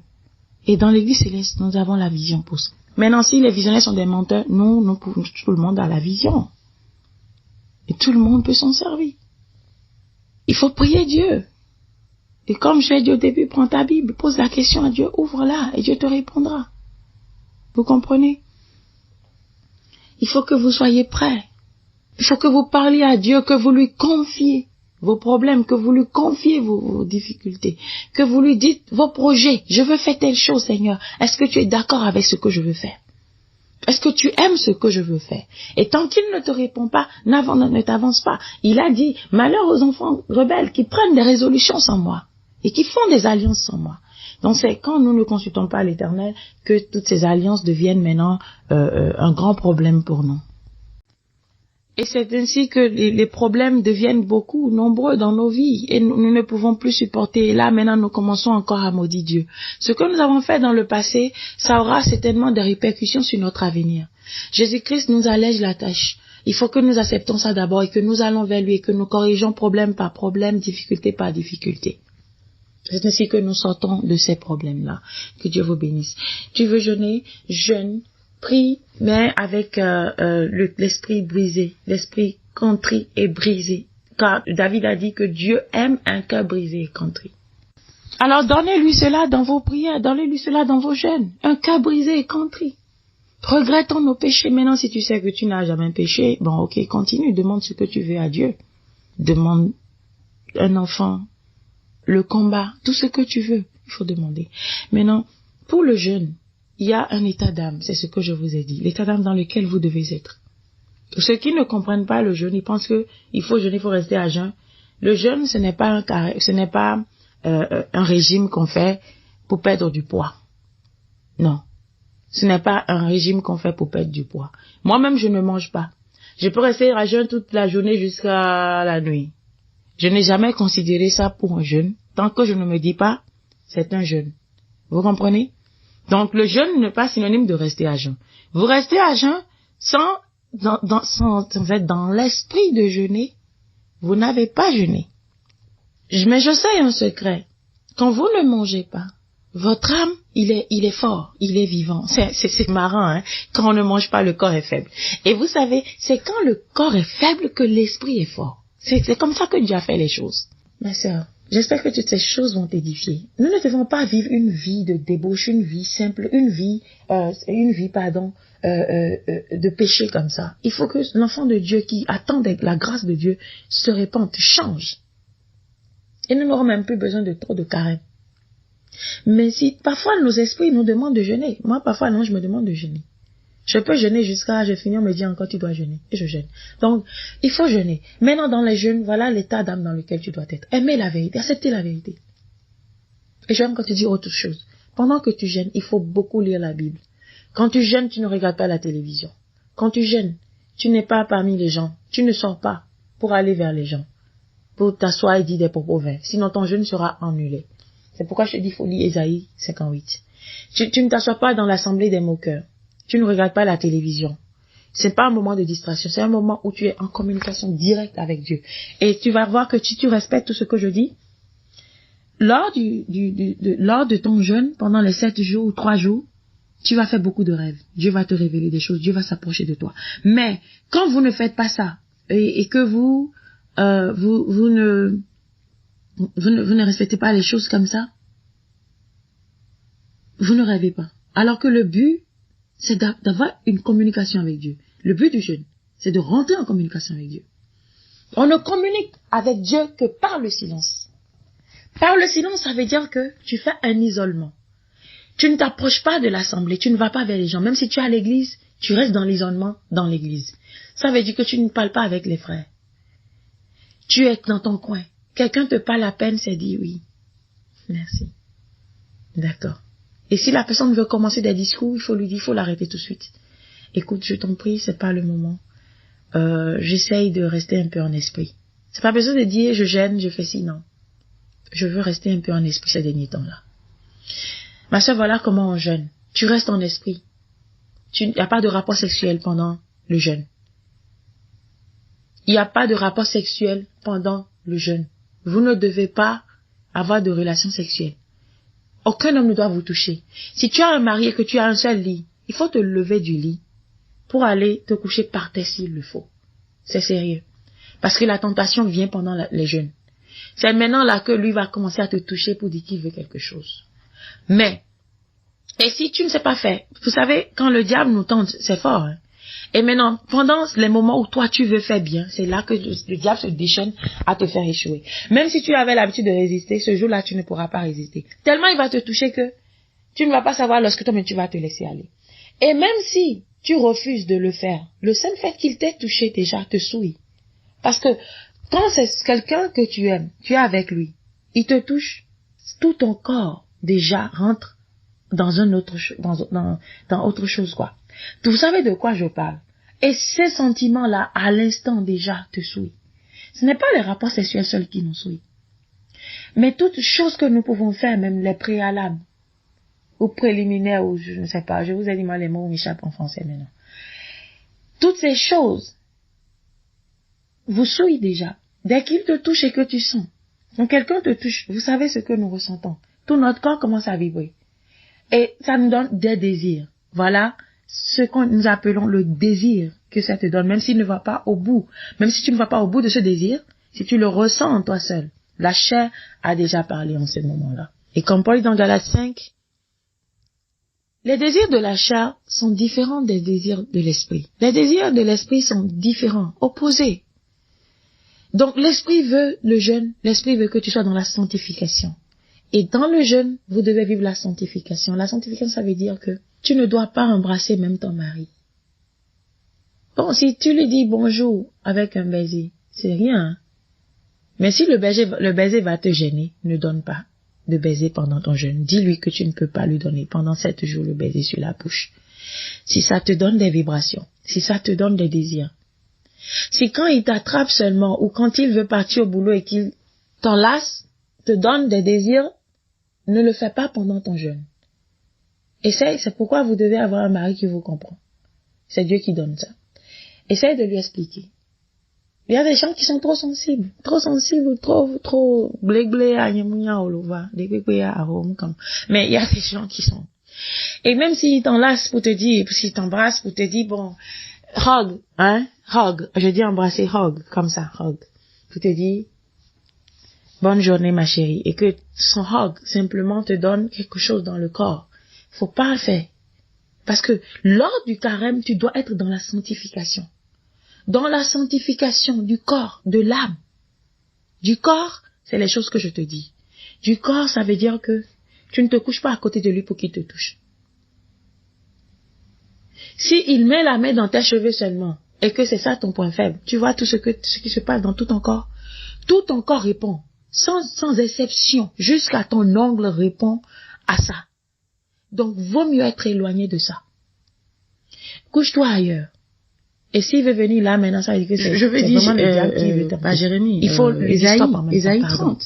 Et dans l'Église céleste, nous avons la vision pour ça. Maintenant, si les visionnaires sont des menteurs, nous pouvons, tout le monde a la vision. Et tout le monde peut s'en servir. Il faut prier Dieu. Et comme je l'ai dit au début, prends ta Bible, pose la question à Dieu, ouvre-la et Dieu te répondra. Vous comprenez? Il faut que vous soyez prêts. Il faut que vous parliez à Dieu, que vous lui confiez vos problèmes, que vous lui confiez vos difficultés, que vous lui dites vos projets. Je veux faire telle chose, Seigneur. Est-ce que tu es d'accord avec ce que je veux faire? Est-ce que tu aimes ce que je veux faire? Et tant qu'il ne te répond pas, ne t'avance pas. Il a dit, malheur aux enfants rebelles qui prennent des résolutions sans moi et qui font des alliances sans moi. Donc c'est quand nous ne consultons pas l'Éternel que toutes ces alliances deviennent maintenant un grand problème pour nous. Et c'est ainsi que les problèmes deviennent beaucoup, nombreux dans nos vies. Et nous ne pouvons plus supporter. Et là, maintenant, nous commençons encore à maudire Dieu. Ce que nous avons fait dans le passé, ça aura certainement des répercussions sur notre avenir. Jésus-Christ nous allège la tâche. Il faut que nous acceptons ça d'abord et que nous allons vers lui et que nous corrigeons problème par problème, difficulté par difficulté. C'est ainsi que nous sortons de ces problèmes-là. Que Dieu vous bénisse. Tu veux jeûner? Jeûne. Prie, mais avec l'esprit brisé, l'esprit contrit et brisé. Car David a dit que Dieu aime un cœur brisé et contrit. Alors donnez-lui cela dans vos prières, donnez-lui cela dans vos jeûnes. Un cœur brisé et contrit. Regrettons nos péchés. Maintenant, si tu sais que tu n'as jamais péché, bon ok, continue, demande ce que tu veux à Dieu. Demande un enfant, le combat, tout ce que tu veux, il faut demander. Maintenant, pour le jeûne, il y a un état d'âme, c'est ce que je vous ai dit, l'état d'âme dans lequel vous devez être. Ceux qui ne comprennent pas le jeûne, ils pensent que il faut jeûner, il faut rester à jeun. Le jeûne, ce n'est pas un régime qu'on fait pour perdre du poids. Non, ce n'est pas un régime qu'on fait pour perdre du poids. Moi-même, je ne mange pas. Je peux rester à jeun toute la journée jusqu'à la nuit. Je n'ai jamais considéré ça pour un jeûne, tant que je ne me dis pas, c'est un jeûne. Vous comprenez? Donc, le jeûne n'est pas synonyme de rester à jeun. Vous restez à jeun sans être dans l'esprit de jeûner. Vous n'avez pas jeûné. Mais je sais un secret. Quand vous ne mangez pas, votre âme, il est fort, il est vivant. C'est marrant, hein. Quand on ne mange pas, le corps est faible. Et vous savez, c'est quand le corps est faible que l'esprit est fort. C'est comme ça que Dieu a fait les choses. Ma sœur, j'espère que toutes ces choses vont t'édifier. Nous ne devons pas vivre une vie de débauche, une vie simple, une vie de péché comme ça. Il faut que l'enfant de Dieu qui attend la grâce de Dieu se répande, change. Et nous n'aurons même plus besoin de trop de carême. Mais si parfois nos esprits nous demandent de jeûner, moi parfois non, je me demande de jeûner. Je peux jeûner jusqu'à, je finis, on me dit encore tu dois jeûner. Et je jeûne. Donc, il faut jeûner. Maintenant, dans les jeûnes, voilà l'état d'âme dans lequel tu dois être. Aimer la vérité, accepter la vérité. Et je vais encore te dire autre chose. Pendant que tu jeûnes, il faut beaucoup lire la Bible. Quand tu jeûnes, tu ne regardes pas la télévision. Quand tu jeûnes, tu n'es pas parmi les gens. Tu ne sors pas pour aller vers les gens, pour t'asseoir et dire des propos vains. Sinon, ton jeûne sera annulé. C'est pourquoi je te dis, il faut lire Ésaïe 58. Tu ne t'assois pas dans l'assemblée des moqueurs. Tu ne regardes pas la télévision. C'est pas un moment de distraction, c'est un moment où tu es en communication directe avec Dieu. Et tu vas voir que si tu respectes tout ce que je dis, lors de ton jeûne, pendant les 7 jours ou 3 jours, tu vas faire beaucoup de rêves. Dieu va te révéler des choses, Dieu va s'approcher de toi. Mais quand vous ne faites pas ça, et que vous ne respectez pas les choses comme ça, vous ne rêvez pas. Alors que le but, c'est d'avoir une communication avec Dieu. Le but du jeûne, c'est de rentrer en communication avec Dieu. On ne communique avec Dieu que par le silence. Par le silence, ça veut dire que tu fais un isolement. Tu ne t'approches pas de l'assemblée, tu ne vas pas vers les gens. Même si tu es à l'église, tu restes dans l'isolement dans l'église. Ça veut dire que tu ne parles pas avec les frères. Tu es dans ton coin. Quelqu'un te parle à peine, c'est dit oui. Merci. D'accord. Et si la personne veut commencer des discours, il faut lui dire, il faut l'arrêter tout de suite. Écoute, je t'en prie, c'est pas le moment. J'essaye de rester un peu en esprit. C'est pas besoin de dire, je gêne, je fais ci, non. Je veux rester un peu en esprit ces derniers temps-là. Ma soeur, voilà comment on jeûne. Tu restes en esprit. il n'y a pas de rapport sexuel pendant le jeûne. Il n'y a pas de rapport sexuel pendant le jeûne. Vous ne devez pas avoir de relations sexuelles. Aucun homme ne doit vous toucher. Si tu as un mari et que tu as un seul lit, il faut te lever du lit pour aller te coucher par terre s'il le faut. C'est sérieux. Parce que la tentation vient pendant les jeûnes. C'est maintenant là que lui va commencer à te toucher pour dire qu'il veut quelque chose. Mais, et si tu ne sais pas faire, vous savez, quand le diable nous tente, c'est fort. Hein? Et maintenant, pendant les moments où toi tu veux faire bien, c'est là que le diable se déchaîne à te faire échouer. Même si tu avais l'habitude de résister, ce jour-là tu ne pourras pas résister. Tellement il va te toucher que tu ne vas pas savoir lorsque toi-même tu vas te laisser aller. Et même si tu refuses de le faire, le seul fait qu'il t'ait touché déjà te souille. Parce que quand c'est quelqu'un que tu aimes, tu es avec lui, il te touche, tout ton corps déjà rentre dans un autre dans autre chose quoi. Vous savez de quoi je parle? Et ces sentiments-là, à l'instant déjà, te souillent. Ce n'est pas les rapports sexuels seuls qui nous souillent. Mais toutes choses que nous pouvons faire, même les préalables, ou préliminaires, ou je ne sais pas, je vous ai dit moi les mots m'échappent en français maintenant. Toutes ces choses vous souillent déjà. Dès qu'il te touche et que tu sens. Quand quelqu'un te touche, vous savez ce que nous ressentons. Tout notre corps commence à vibrer. Et ça nous donne des désirs. Voilà ce que nous appelons le désir que ça te donne, même s'il ne va pas au bout. Même si tu ne vas pas au bout de ce désir, si tu le ressens en toi seul. La chair a déjà parlé en ce moment-là. Et comme Paul dit dans Galates 5, les désirs de la chair sont différents des désirs de l'esprit. Les désirs de l'esprit sont différents, opposés. Donc l'esprit veut le jeûne, l'esprit veut que tu sois dans la sanctification. Et dans le jeûne, vous devez vivre la sanctification. La sanctification, ça veut dire que tu ne dois pas embrasser même ton mari. Bon, si tu lui dis bonjour avec un baiser, c'est rien. Hein? Mais si le baiser va te gêner, ne donne pas de baiser pendant ton jeûne. Dis-lui que tu ne peux pas lui donner pendant 7 jours le baiser sur la bouche. Si ça te donne des vibrations, si ça te donne des désirs. Si quand il t'attrape seulement ou quand il veut partir au boulot et qu'il t'enlace, te donne des désirs, ne le fais pas pendant ton jeûne. Essaye, c'est pourquoi vous devez avoir un mari qui vous comprend. C'est Dieu qui donne ça. Essaye de lui expliquer. Il y a des gens qui sont trop sensibles, trop blé à nyamunya olova, mais il y a des gens qui sont. Et même s'il t'enlace pour te dire, s'il t'embrasse pour te dire, bon, hug, hein, hug, je dis embrasser, hug, comme ça, hug, pour te dire, bonne journée ma chérie, et que son hug simplement te donne quelque chose dans le corps. Faut pas le faire. Parce que lors du carême, tu dois être dans la sanctification. Dans la sanctification du corps, de l'âme. Du corps, c'est les choses que je te dis. Du corps, ça veut dire que tu ne te couches pas à côté de lui pour qu'il te touche. Si il met la main dans tes cheveux seulement, et que c'est ça ton point faible, tu vois tout ce qui se passe dans tout ton corps répond. Sans exception, jusqu'à ton ongle répond à ça. Donc, vaut mieux être éloigné de ça. Couche-toi ailleurs. Et s'il veut venir là, maintenant, ça veut dire que c'est vraiment le diable qui veut t'appeler. Jérémie, il faut Ésaïe 30.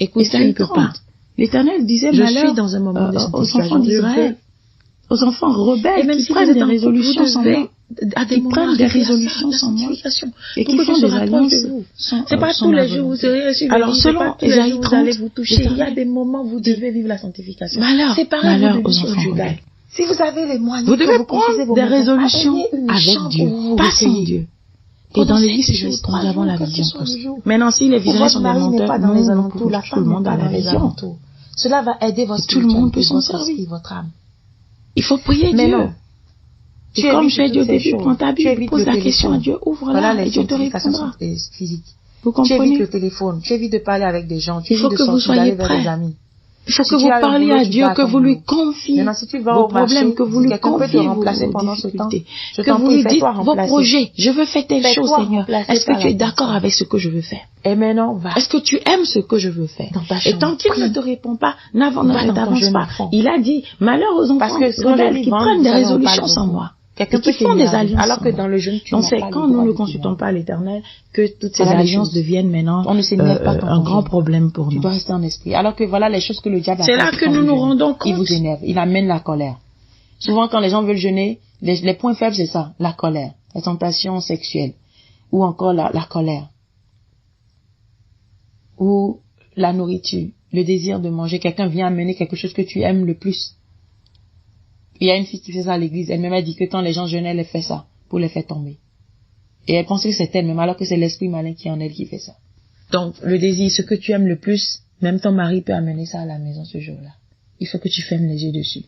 Écoute, ça ne peut pas. L'Éternel disait je suis dans un moment de aux enfants d'Israël, aux enfants rebelles qui prennent des résolutions sans moi. Qui prennent des résolutions sans moi et qui font des alliances. C'est pas tous les jours vous serez reçus. Alors selon Ésaïe 30, vous allez vous toucher. Il y a des moments où vous devez vivre la sanctification. C'est pareil aux enfants rebelles. Si vous avez les moyens, vous devez prendre des résolutions avec Dieu, pas sans Dieu. Et dans l'église, nous avons la vision. Maintenant, si les visions sont des menteurs, dans les alentours, la tout le monde a la vision. Cela va aider votre tout le monde peut s'en servir. Votre âme. Il faut prier Dieu. Non. Et comme je l'ai dit au début, prends ta Bible, pose la question à Dieu, ouvre-la et Dieu te répondra. Vous comprenez? Tu évites le téléphone, tu évites de parler avec des gens, tu évites de sortir d'aller vers des amis. Il faut que vous parliez à Dieu, que vous lui confiez vos problèmes, que vous lui confiez vos difficultés, que vous lui dites vos projets. Je veux faire telle chose, Seigneur. Est-ce que tu es d'accord avec ce que je veux faire? Et maintenant, va. Est-ce que tu aimes ce que je veux faire? Et tant qu'il ne te répond pas, n'avance pas. Il a dit, malheur aux enfants qui prennent des résolutions sans moi. Qui font des alliances. Alors que dans le jeûne, donc c'est quand nous ne consultons pas l'Éternel que toutes ces alliances deviennent maintenant un grand problème pour nous. Tu dois rester en esprit. Alors que voilà les choses que le diable a. C'est là que nous nous rendons compte. Il vous énerve, il amène la colère. Souvent, quand les gens veulent jeûner, les points faibles, c'est ça. La colère, la tentation sexuelle, ou encore la colère, ou la nourriture, le désir de manger. Quelqu'un vient amener quelque chose que tu aimes le plus. Il y a une fille qui fait ça à l'église. Elle m'a dit que quand les gens jeûnent, elle fait ça pour les faire tomber. Et elle pense que c'est elle-même, alors que c'est l'esprit malin qui est en elle qui fait ça. Donc, le désir, ce que tu aimes le plus, même ton mari peut amener ça à la maison ce jour-là. Il faut que tu fermes les yeux dessus.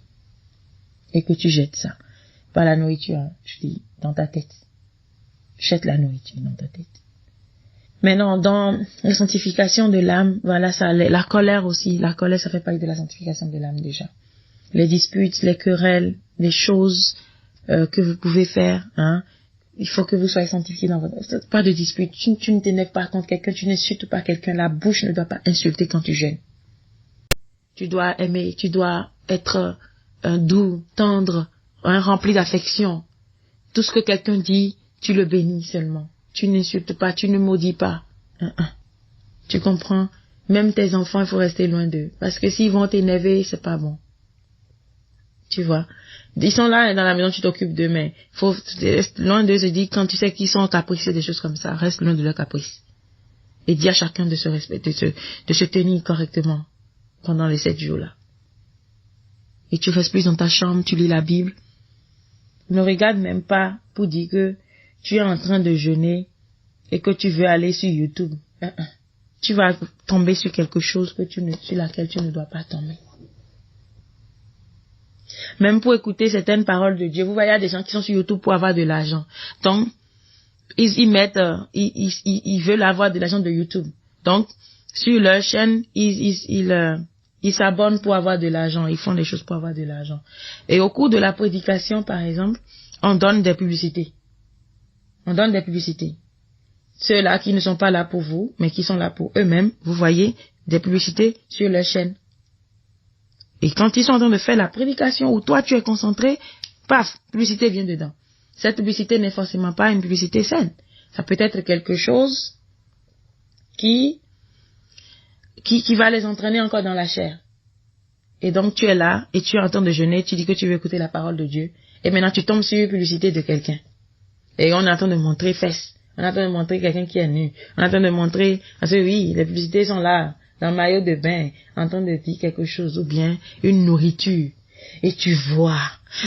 Et que tu jettes ça. Pas la nourriture, hein, je dis, dans ta tête. Jette la nourriture dans ta tête. Maintenant, dans la sanctification de l'âme, voilà, ça, la colère aussi. La colère, ça fait partie de la sanctification de l'âme déjà. Les disputes, les querelles, les choses que vous pouvez faire, hein. Il faut que vous soyez sanctifiés dans votre... Pas de dispute. Tu ne t'énerves pas contre quelqu'un, tu n'insultes pas quelqu'un. La bouche ne doit pas insulter quand tu jeûnes. Tu dois aimer, tu dois être doux, tendre, rempli d'affection. Tout ce que quelqu'un dit, tu le bénis seulement. Tu n'insultes pas, tu ne maudis pas. Tu comprends? Même tes enfants, il faut rester loin d'eux. Parce que s'ils vont t'énerver, c'est pas bon. Tu vois? Ils sont là dans la maison, tu t'occupes d'eux, mais faut rester loin d'eux. Je dis, quand tu sais qu'ils sont capricieux, des choses comme ça, reste loin de leurs caprices. Et dis à chacun de se respecter, de se tenir correctement pendant les 7 jours-là. Et tu restes plus dans ta chambre, tu lis la Bible. Ne regarde même pas pour dire que tu es en train de jeûner et que tu veux aller sur YouTube. Tu vas tomber sur quelque chose sur laquelle tu ne dois pas tomber. Même pour écouter certaines paroles de Dieu, vous voyez, il y a des gens qui sont sur YouTube pour avoir de l'argent. Donc, ils veulent avoir de l'argent de YouTube. Donc, sur leur chaîne, ils s'abonnent pour avoir de l'argent. Ils font des choses pour avoir de l'argent. Et au cours de la prédication, par exemple, on donne des publicités. On donne des publicités. Ceux-là qui ne sont pas là pour vous, mais qui sont là pour eux-mêmes, vous voyez des publicités sur leur chaîne. Et quand ils sont en train de faire la prédication où toi tu es concentré, paf, publicité vient dedans. Cette publicité n'est forcément pas une publicité saine. Ça peut être quelque chose qui va les entraîner encore dans la chair. Et donc tu es là et tu es en train de jeûner, tu dis que tu veux écouter la parole de Dieu. Et maintenant tu tombes sur une publicité de quelqu'un. Et on est en train de montrer fesses. On est en train de montrer quelqu'un qui est nu. On est en train de montrer, parce que oui, les publicités sont là, dans le maillot de bain, en train de dire quelque chose, ou bien une nourriture. Et tu vois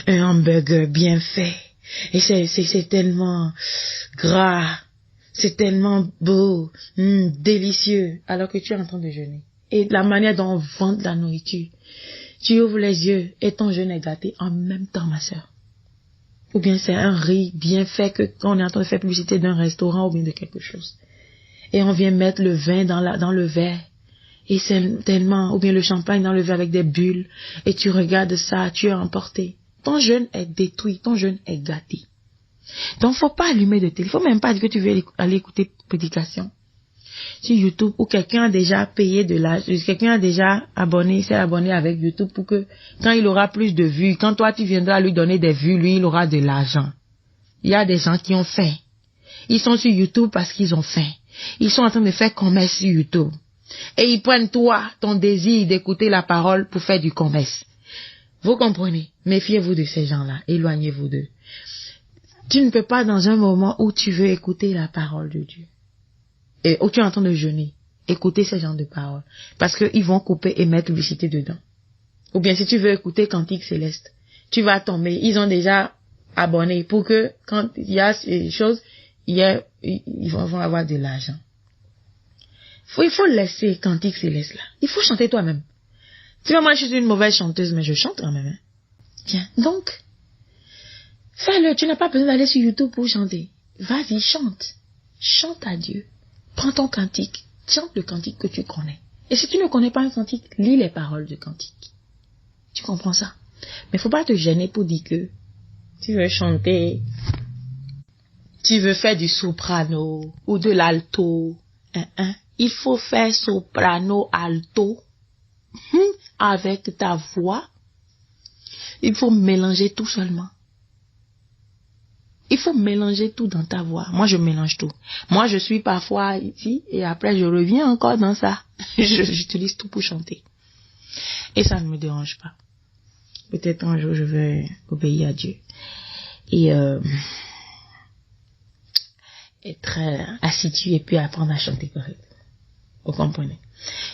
un hamburger bien fait. Et c'est tellement gras. C'est tellement beau, délicieux, alors que tu es en train de jeûner. Et la manière dont on vend de la nourriture, tu ouvres les yeux et ton jeûne est gâté en même temps, ma sœur. Ou bien c'est un riz bien fait que quand on est en train de faire publicité d'un restaurant ou bien de quelque chose. Et on vient mettre le vin dans le verre. Et c'est tellement, ou bien le champagne dans le verre avec des bulles. Et tu regardes ça, tu es emporté. Ton jeûne est détruit, ton jeûne est gâté. Donc faut pas allumer de télé. Faut même pas dire que tu veux aller écouter prédication sur YouTube où quelqu'un a déjà payé quelqu'un a déjà s'est abonné avec YouTube pour que quand il aura plus de vues, quand toi tu viendras lui donner des vues, lui il aura de l'argent. Il y a des gens qui ont faim. Ils sont sur YouTube parce qu'ils ont faim. Ils sont en train de faire commerce sur YouTube. Et ils prennent ton désir d'écouter la parole pour faire du commerce. Vous comprenez? Méfiez-vous de ces gens-là. Éloignez-vous d'eux. Tu ne peux pas dans un moment où tu veux écouter la parole de Dieu. Et où tu es en train de jeûner, écouter ces genres de paroles. Parce qu'ils vont couper et mettre publicité dedans. Ou bien si tu veux écouter Cantique Céleste, tu vas tomber. Ils ont déjà abonné pour que quand il y a ces choses, ils vont avoir de l'argent. Il faut laisser Cantique Céleste là. Il faut chanter toi-même. Tu vois, moi je suis une mauvaise chanteuse, mais je chante quand même. Hein. Tiens, donc, fais-le. Tu n'as pas besoin d'aller sur YouTube pour chanter. Vas-y, chante. Chante à Dieu. Prends ton cantique. Chante le cantique que tu connais. Et si tu ne connais pas un cantique, lis les paroles du cantique. Tu comprends ça? Mais faut pas te gêner pour dire que tu veux chanter, tu veux faire du soprano ou de l'alto. Il faut faire soprano, alto avec ta voix. Il faut mélanger tout seulement. Il faut mélanger tout dans ta voix. Moi, je mélange tout. Moi, je suis parfois ici et après, je reviens encore dans ça. J'utilise tout pour chanter. Et ça ne me dérange pas. peut-être un jour je vais obéir à Dieu. Et être assidu et puis apprendre à chanter correctement. Vous comprenez?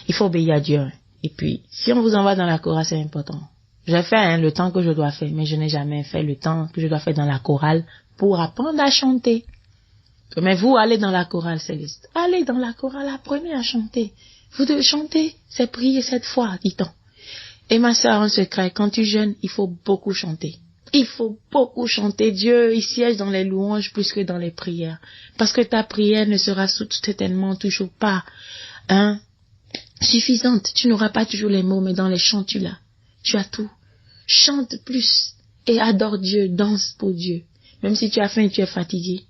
Il faut obéir à Dieu. Et puis, si on vous envoie dans la chorale, c'est important. J'ai fait le temps que je dois faire, mais je n'ai jamais fait le temps que je dois faire dans la chorale pour apprendre à chanter. Mais vous, allez dans la chorale, Céleste. Allez dans la chorale, apprenez à chanter. Vous devez chanter, c'est prier cette foi, dit-on. Et ma sœur, en secret, quand tu jeûnes, il faut beaucoup chanter. Il faut beaucoup chanter. Dieu, il siège dans les louanges plus que dans les prières. Parce que ta prière ne sera certainement toujours pas suffisante. Tu n'auras pas toujours les mots, mais dans les chants, tu l'as. Tu as tout. Chante plus et adore Dieu, danse pour Dieu. Même si tu as faim et tu es fatigué.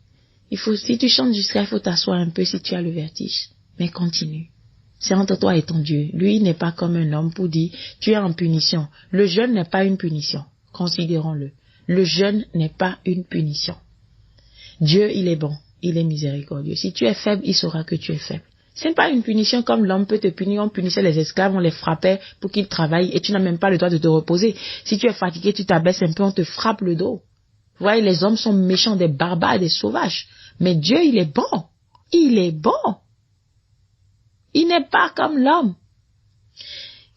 Si tu chantes jusqu'à, il faut t'asseoir un peu si tu as le vertige. Mais continue. C'est entre toi et ton Dieu. Lui, il n'est pas comme un homme pour dire, tu es en punition. Le jeûne n'est pas une punition. Considérons-le. Le jeûne n'est pas une punition. Dieu, il est bon. Il est miséricordieux. Si tu es faible, il saura que tu es faible. Ce n'est pas une punition comme l'homme peut te punir. On punissait les esclaves, on les frappait pour qu'ils travaillent et tu n'as même pas le droit de te reposer. Si tu es fatigué, tu t'abaisses un peu, on te frappe le dos. Vous voyez, les hommes sont méchants, des barbares, des sauvages. Mais Dieu, il est bon. Il est bon. Il n'est pas comme l'homme.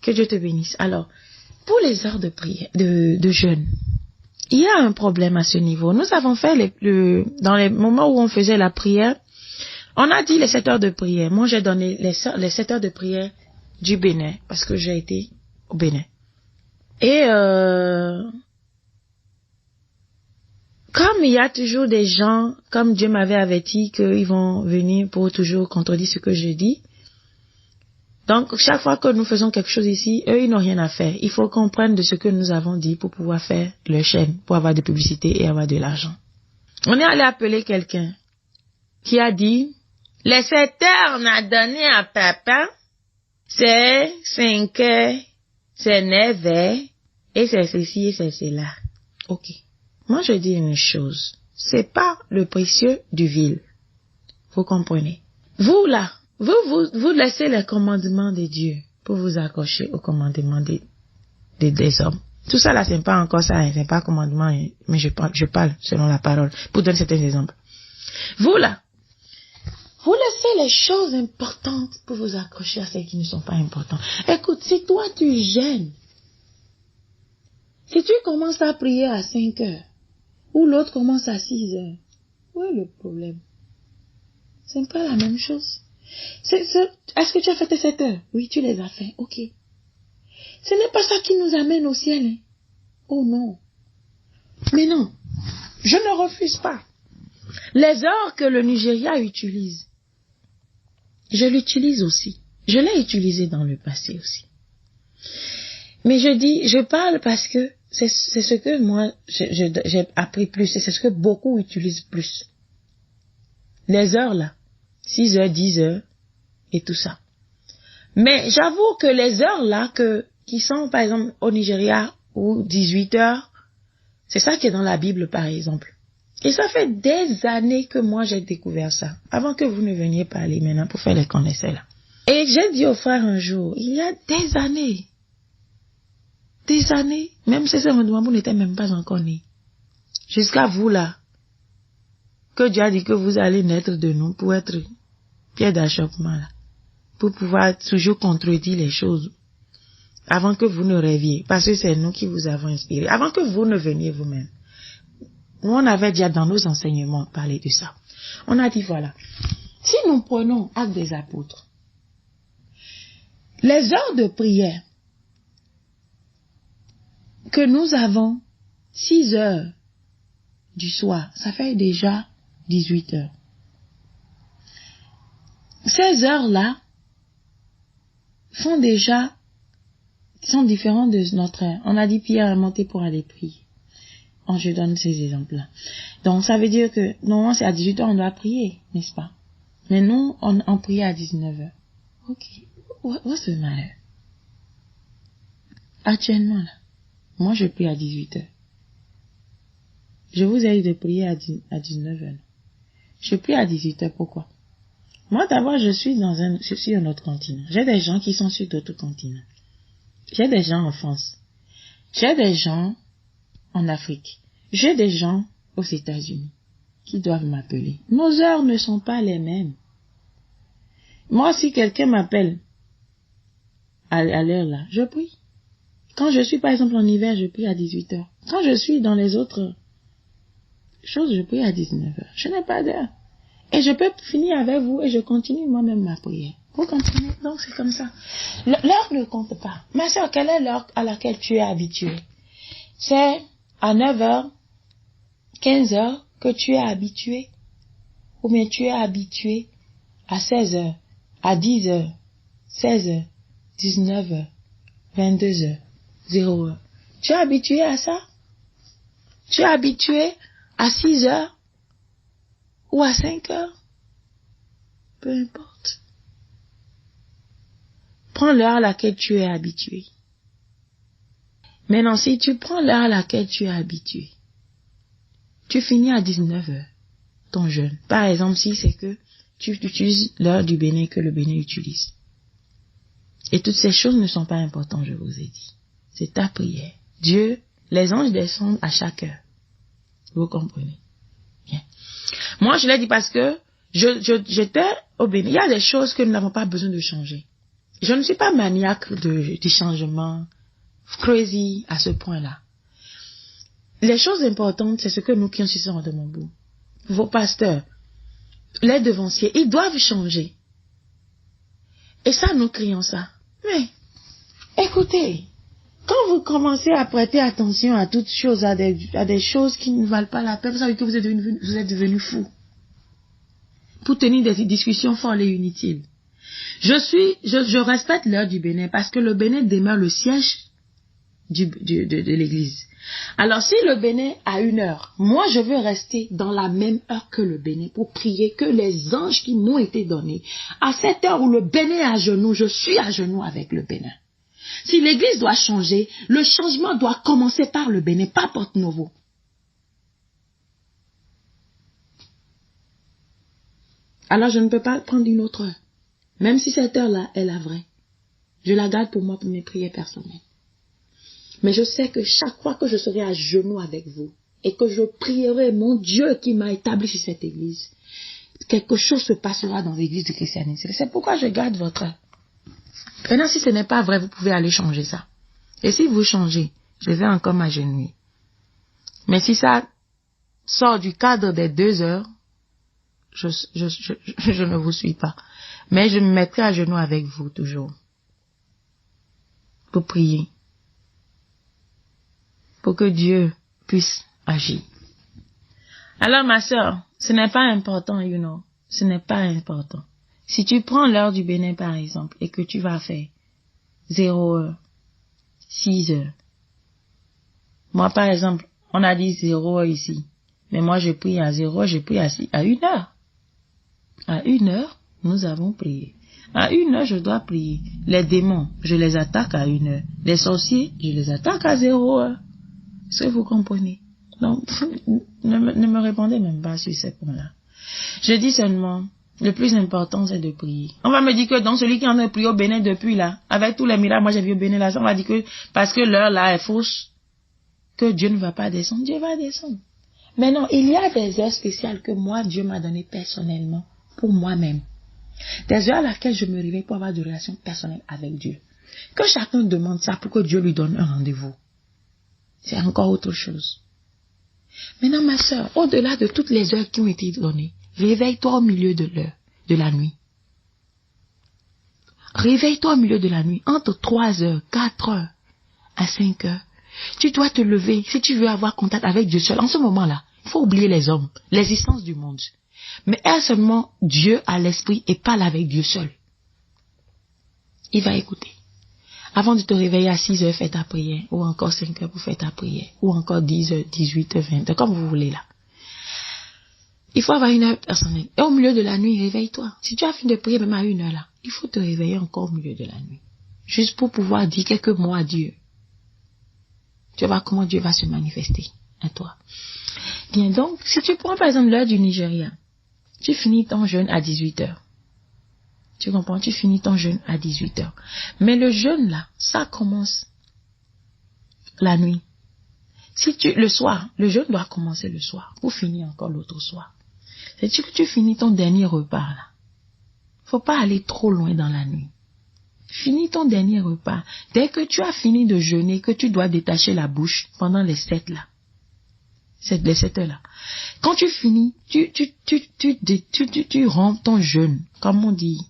Que Dieu te bénisse. Alors, pour les heures de prière, de jeûne, il y a un problème à ce niveau. Nous avons fait dans les moments où on faisait la prière, on a dit les 7 heures de prière. Moi, j'ai donné les 7 heures de prière du Bénin, parce que j'ai été au Bénin. Et comme il y a toujours des gens, comme Dieu m'avait averti qu'ils vont venir pour toujours contredire ce que je dis, donc chaque fois que nous faisons quelque chose ici, eux, ils n'ont rien à faire. Il faut qu'on prenne de ce que nous avons dit pour pouvoir faire leur chaîne, pour avoir de publicité et avoir de l'argent. On est allé appeler quelqu'un qui a dit, les 7 heures on a donné à papa, c'est 5 heures, c'est 9 heures, et c'est ceci et c'est cela. Ok. Moi, je dis une chose. C'est pas le précieux du vil. Vous comprenez? Vous, là, vous laissez les commandements de Dieu pour vous accrocher aux commandements des hommes. Tout ça, là, c'est pas encore ça, hein, c'est pas commandement, hein, mais je parle selon la parole, pour donner certains exemples. Vous, là, vous laissez les choses importantes pour vous accrocher à celles qui ne sont pas importantes. Écoute, si toi, tu jeûnes, si tu commences à prier à 5 heures, ou l'autre commence à 6 heures, où est le problème? C'est pas la même chose. Est-ce que tu as fait tes 7 heures? Oui, tu les as fait. Ok. Ce n'est pas ça qui nous amène au ciel. Hein? Oh non. Mais non. Je ne refuse pas. Les heures que le Nigeria utilise, je l'utilise aussi. Je l'ai utilisé dans le passé aussi. Mais je parle parce que c'est ce que moi, j'ai appris plus et c'est ce que beaucoup utilisent plus. Les heures là, 6 heures, 10 heures et tout ça. Mais j'avoue que les heures là qui sont par exemple au Nigeria ou 18 heures, c'est ça qui est dans la Bible par exemple. Et ça fait des années que moi j'ai découvert ça, avant que vous ne veniez parler maintenant pour faire les connaissances là. Et j'ai dit au frère un jour, il y a des années, même si vous n'était même pas encore né. Jusqu'à vous là, que Dieu a dit que vous allez naître de nous pour être pierre d'achoppement là, pour pouvoir toujours contredire les choses avant que vous ne rêviez, parce que c'est nous qui vous avons inspiré, avant que vous ne veniez vous-même. Nous, on avait déjà dans nos enseignements parlé de ça. On a dit voilà, si nous prenons Actes des Apôtres, les heures de prière que nous avons 6 heures du soir, ça fait déjà 18 heures. Ces heures-là sont différentes de notre heure. On a dit Pierre est monté pour aller prier. Je donne ces exemples-là. Donc ça veut dire que normalement c'est à 18 heures on doit prier, n'est-ce pas? Mais nous, on prie à 19 heures. Ok. What's the matter? Actuellement là, moi je prie à 18 heures. Je vous ai dit de prier à 19 heures. Je prie à 18 heures, pourquoi? Moi d'abord je suis sur un autre continent. J'ai des gens qui sont sur d'autres continents. J'ai des gens en France. J'ai des gens en Afrique, j'ai des gens aux États-Unis qui doivent m'appeler. Nos heures ne sont pas les mêmes. Moi, si quelqu'un m'appelle à l'heure là, je prie. Quand je suis par exemple en hiver, je prie à 18 heures. Quand je suis dans les autres choses, je prie à 19 heures. Je n'ai pas d'heure. Et je peux finir avec vous et je continue moi-même ma prière. Vous continuez. Donc c'est comme ça. L'heure ne compte pas. Ma soeur, quelle est l'heure à laquelle tu es habituée? C'est à 9 heures, 15 heures que tu es habitué? Ou bien tu es habitué à 16 heures, à 10 heures, 16 heures, 19 heures, 22 heures, 0 heure. Tu es habitué à ça? Tu es habitué à 6 heures ou à 5 heures? Peu importe. Prends l'heure à laquelle tu es habitué. Maintenant, si tu prends l'heure à laquelle tu es habitué, tu finis à 19 heures ton jeûne. Par exemple, si c'est que tu utilises l'heure du Bénin que le Bénin utilise. Et toutes ces choses ne sont pas importantes, je vous ai dit. C'est ta prière. Dieu, les anges descendent à chaque heure. Vous comprenez? Bien. Moi, je l'ai dit parce que j'étais au Bénin. Il y a des choses que nous n'avons pas besoin de changer. Je ne suis pas maniaque du changement crazy à ce point-là. Les choses importantes, c'est ce que nous qui sommes de mon bout. Vos pasteurs, les devanciers, ils doivent changer. Et ça, nous crions ça. Mais, écoutez, quand vous commencez à prêter attention à toutes choses, à des choses qui ne valent pas la peine, vous savez que vous êtes devenu fou. Pour tenir des discussions folles et inutiles. Je respecte l'heure du Bénin parce que le Bénin demeure le siège de l'église. Alors si le Bénin a 1 heure, moi je veux rester dans la même heure que le Bénin pour prier que les anges qui m'ont été donnés, à cette heure où le Bénin est à genoux, je suis à genoux avec le Bénin. Si l'église doit changer, le changement doit commencer par le Bénin, pas Porto Novo. Alors je ne peux pas prendre une autre heure. Même si cette heure-là est la vraie. Je la garde pour moi, pour mes prières personnelles. Mais je sais que chaque fois que je serai à genoux avec vous et que je prierai mon Dieu qui m'a établi sur cette église, quelque chose se passera dans l'église du christianisme. C'est pourquoi je garde votre heure. Maintenant, si ce n'est pas vrai, vous pouvez aller changer ça. Et si vous changez, je vais encore m'agenouiller. Mais si ça sort du cadre des 2 heures, je ne vous suis pas. Mais je me mettrai à genoux avec vous toujours. Pour prier. Pour que Dieu puisse agir. Alors ma sœur, ce n'est pas important, ce n'est pas important. Si tu prends l'heure du Bénin par exemple, et que tu vas faire 0 heure, 6 heures. Moi par exemple, on a dit 0 heure ici. Mais moi je prie à 0 heure, je prie à 1 heure. À 1 heure, nous avons prié. À 1 heure, je dois prier. Les démons, je les attaque à 1 heure. Les sorciers, je les attaque à 0 heure. Est-ce que vous comprenez? Donc, ne me répondez même pas sur ces points-là. Je dis seulement, le plus important, c'est de prier. On va me dire que dans celui qui en a prié au Bénin depuis là, avec tous les miracles, moi j'ai vu au Bénin là, on va dire que parce que l'heure là est fausse, que Dieu ne va pas descendre. Dieu va descendre. Mais non, il y a des heures spéciales que moi, Dieu m'a données personnellement, pour moi-même. Des heures à laquelle je me réveille pour avoir de relations personnelles avec Dieu. Que chacun demande ça pour que Dieu lui donne un rendez-vous. C'est encore autre chose. Maintenant, ma sœur, au-delà de toutes les heures qui ont été données, réveille-toi au milieu de la nuit. Réveille-toi au milieu de la nuit, entre 3 heures, 4 heures, à 5 heures. Tu dois te lever si tu veux avoir contact avec Dieu seul. En ce moment-là, il faut oublier les hommes, l'existence du monde. Mais aie seulement Dieu à l'esprit et parle avec Dieu seul. Il va écouter. Avant de te réveiller à 6 heures, fais ta prière. Ou encore 5 heures pour faire ta prière. Ou encore 10 heures, 18 heures, 20 heures, comme vous voulez là. Il faut avoir une heure personnelle. Et au milieu de la nuit, réveille-toi. Si tu as fini de prier même à 1 heure là, il faut te réveiller encore au milieu de la nuit. Juste pour pouvoir dire quelques mots à Dieu. Tu vas voir comment Dieu va se manifester à toi. Bien donc, si tu prends par exemple l'heure du Nigeria, tu finis ton jeûne à 18 heures. Tu comprends? Tu finis ton jeûne à 18 heures. Mais le jeûne là, ça commence la nuit. Le soir, le jeûne doit commencer le soir pour finir encore l'autre soir. C'est-à-dire que tu finis ton dernier repas là. Faut pas aller trop loin dans la nuit. Finis ton dernier repas. Dès que tu as fini de jeûner, que tu dois détacher la bouche pendant les 7 là. Les 7 heures là. Quand tu finis, tu romps ton jeûne. Comme on dit,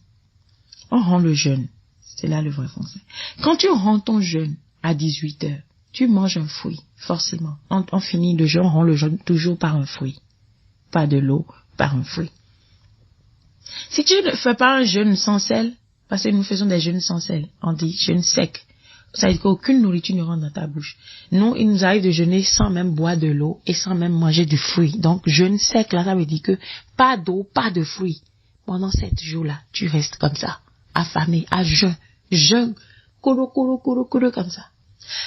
on rompt le jeûne. C'est là le vrai français. Quand tu romps ton jeûne à 18 heures, tu manges un fruit, forcément. On finit le jeûne, on rompt le jeûne toujours par un fruit. Pas de l'eau, par un fruit. Si tu ne fais pas un jeûne sans sel, parce que nous faisons des jeûnes sans sel, on dit jeûne sec. Ça veut dire qu'aucune nourriture ne rentre dans ta bouche. Nous, il nous arrive de jeûner sans même boire de l'eau et sans même manger du fruit. Donc, jeûne sec, là, ça veut dire que pas d'eau, pas de fruits. Pendant 7 jours-là, tu restes comme ça, affamé, à jeûne, colo, comme ça.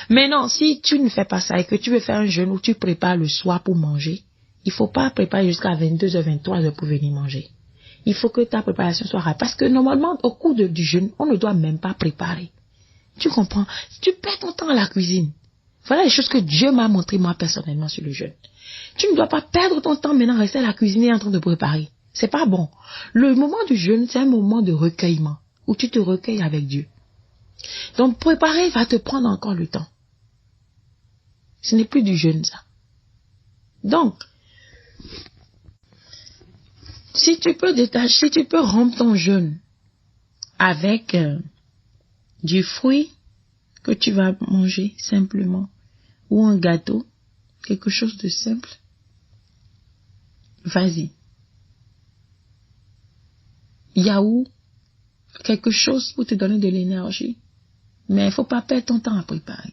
Mais non, si tu ne fais pas ça et que tu veux faire un jeûne où tu prépares le soir pour manger, il faut pas préparer jusqu'à 22h, 23h pour venir manger. Il faut que ta préparation soit rapide. Parce que normalement, au cours du jeûne, on ne doit même pas préparer. Tu comprends? Tu perds ton temps à la cuisine. Voilà les choses que Dieu m'a montré moi personnellement sur le jeûne. Tu ne dois pas perdre ton temps maintenant à rester à la cuisine et en train de préparer. C'est pas bon. Le moment du jeûne, c'est un moment de recueillement où tu te recueilles avec Dieu. Donc préparer va te prendre encore le temps. Ce n'est plus du jeûne ça. Donc, si tu peux rompre ton jeûne avec du fruit que tu vas manger simplement, ou un gâteau, quelque chose de simple, vas-y. Yaourt, quelque chose pour te donner de l'énergie, mais il faut pas perdre ton temps à préparer.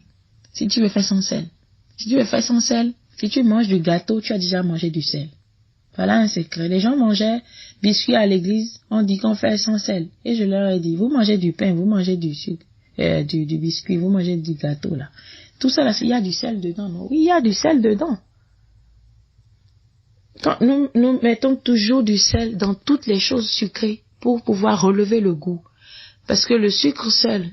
Si tu veux faire sans sel, si tu manges du gâteau, tu as déjà mangé du sel. Voilà un secret. Les gens mangeaient biscuits à l'église, on dit qu'on fait sans sel. Et je leur ai dit, vous mangez du pain, vous mangez du sucre, du biscuit, vous mangez du gâteau là. Tout ça là, il y a du sel dedans, non? Oui, il y a du sel dedans. Quand nous mettons toujours du sel dans toutes les choses sucrées pour pouvoir relever le goût. Parce que le sucre seul,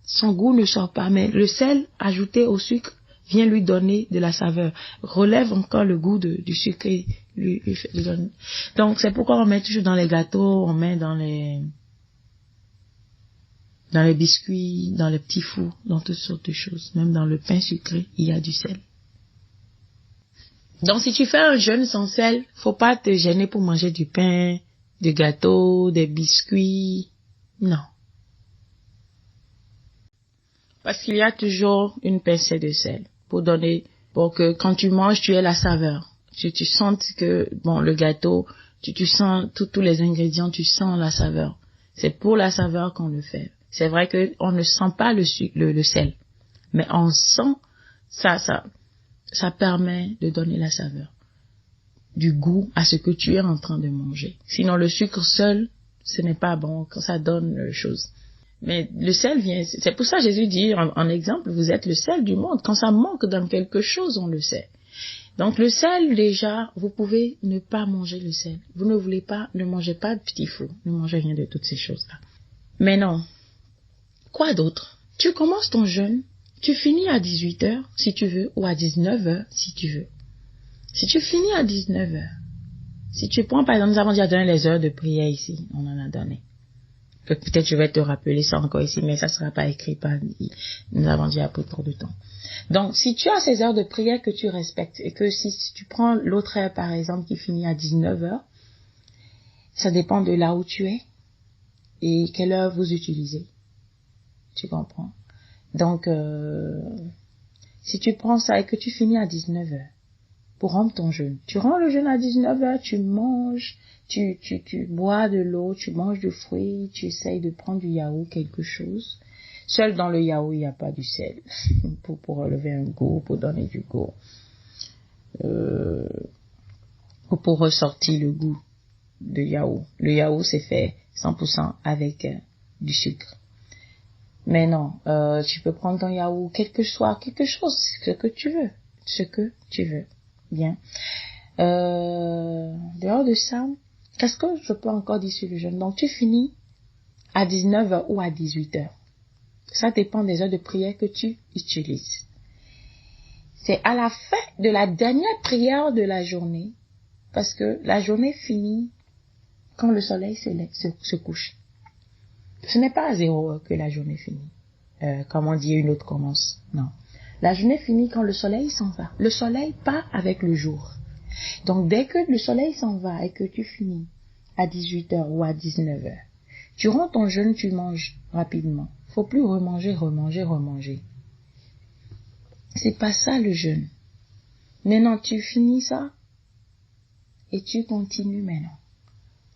son goût ne sort pas, mais le sel ajouté au sucre vient lui donner de la saveur, relève encore le goût du sucre et lui donne. Donc c'est pourquoi on met toujours dans les gâteaux, on met dans les biscuits, dans les petits fours, dans toutes sortes de choses. Même dans le pain sucré, il y a du sel. Donc si tu fais un jeûne sans sel, faut pas te gêner pour manger du pain, du gâteau, des biscuits. Non. Parce qu'il y a toujours une pincée de sel pour que quand tu manges, tu aies la saveur. Tu sens que, bon, le gâteau, tu sens tous les ingrédients, tu sens la saveur. C'est pour la saveur qu'on le fait. C'est vrai que on ne sent pas le sel, mais on sent ça permet de donner la saveur, du goût à ce que tu es en train de manger. Sinon, le sucre seul, ce n'est pas bon quand ça donne chose. Mais le sel vient, c'est pour ça Jésus dit en exemple, vous êtes le sel du monde. Quand ça manque dans quelque chose, on le sait. Donc le sel, déjà, vous pouvez ne pas manger le sel. Vous ne mangez pas de petits fours, ne mangez rien de toutes ces choses-là. Mais non, quoi d'autre? Tu commences ton jeûne, tu finis à 18h si tu veux, ou à 19h si tu veux. Si tu finis à 19h, si tu prends par exemple, nous avons déjà donné les heures de prière ici, on en a donné. Peut-être je vais te rappeler ça encore ici, mais ça ne sera pas écrit par nous avons déjà pris trop de temps. Donc, si tu as ces heures de prière que tu respectes, et que si tu prends l'autre heure, par exemple, qui finit à 19h, ça dépend de là où tu es et quelle heure vous utilisez. Tu comprends? Donc, si tu prends ça et que tu finis à 19h, pour rompre ton jeûne, tu romps le jeûne à 19h, tu manges, tu bois de l'eau, tu manges du fruit, tu essayes de prendre du yaourt, quelque chose. Seul dans le yaourt, il n'y a pas du sel, pour relever un goût, pour donner du goût, ou pour ressortir le goût de yaourt. Le yaourt, c'est fait 100% avec du sucre. Mais non, tu peux prendre ton yaourt, quelque chose, ce que tu veux. Bien. Dehors de ça, qu'est-ce que je peux encore dire sur le jeûne? Donc, tu finis à 19h ou à 18h. Ça dépend des heures de prière que tu utilises. C'est à la fin de la dernière prière de la journée, parce que la journée finit quand le soleil se couche. Ce n'est pas à 0 heure que la journée finit. Comme on dit, une autre commence. Non. La journée finit quand le soleil s'en va. Le soleil part avec le jour. Donc, dès que le soleil s'en va et que tu finis à 18h ou à 19h, tu rends ton jeûne, tu manges rapidement. Faut plus remanger. C'est pas ça le jeûne. Maintenant, tu finis ça et tu continues maintenant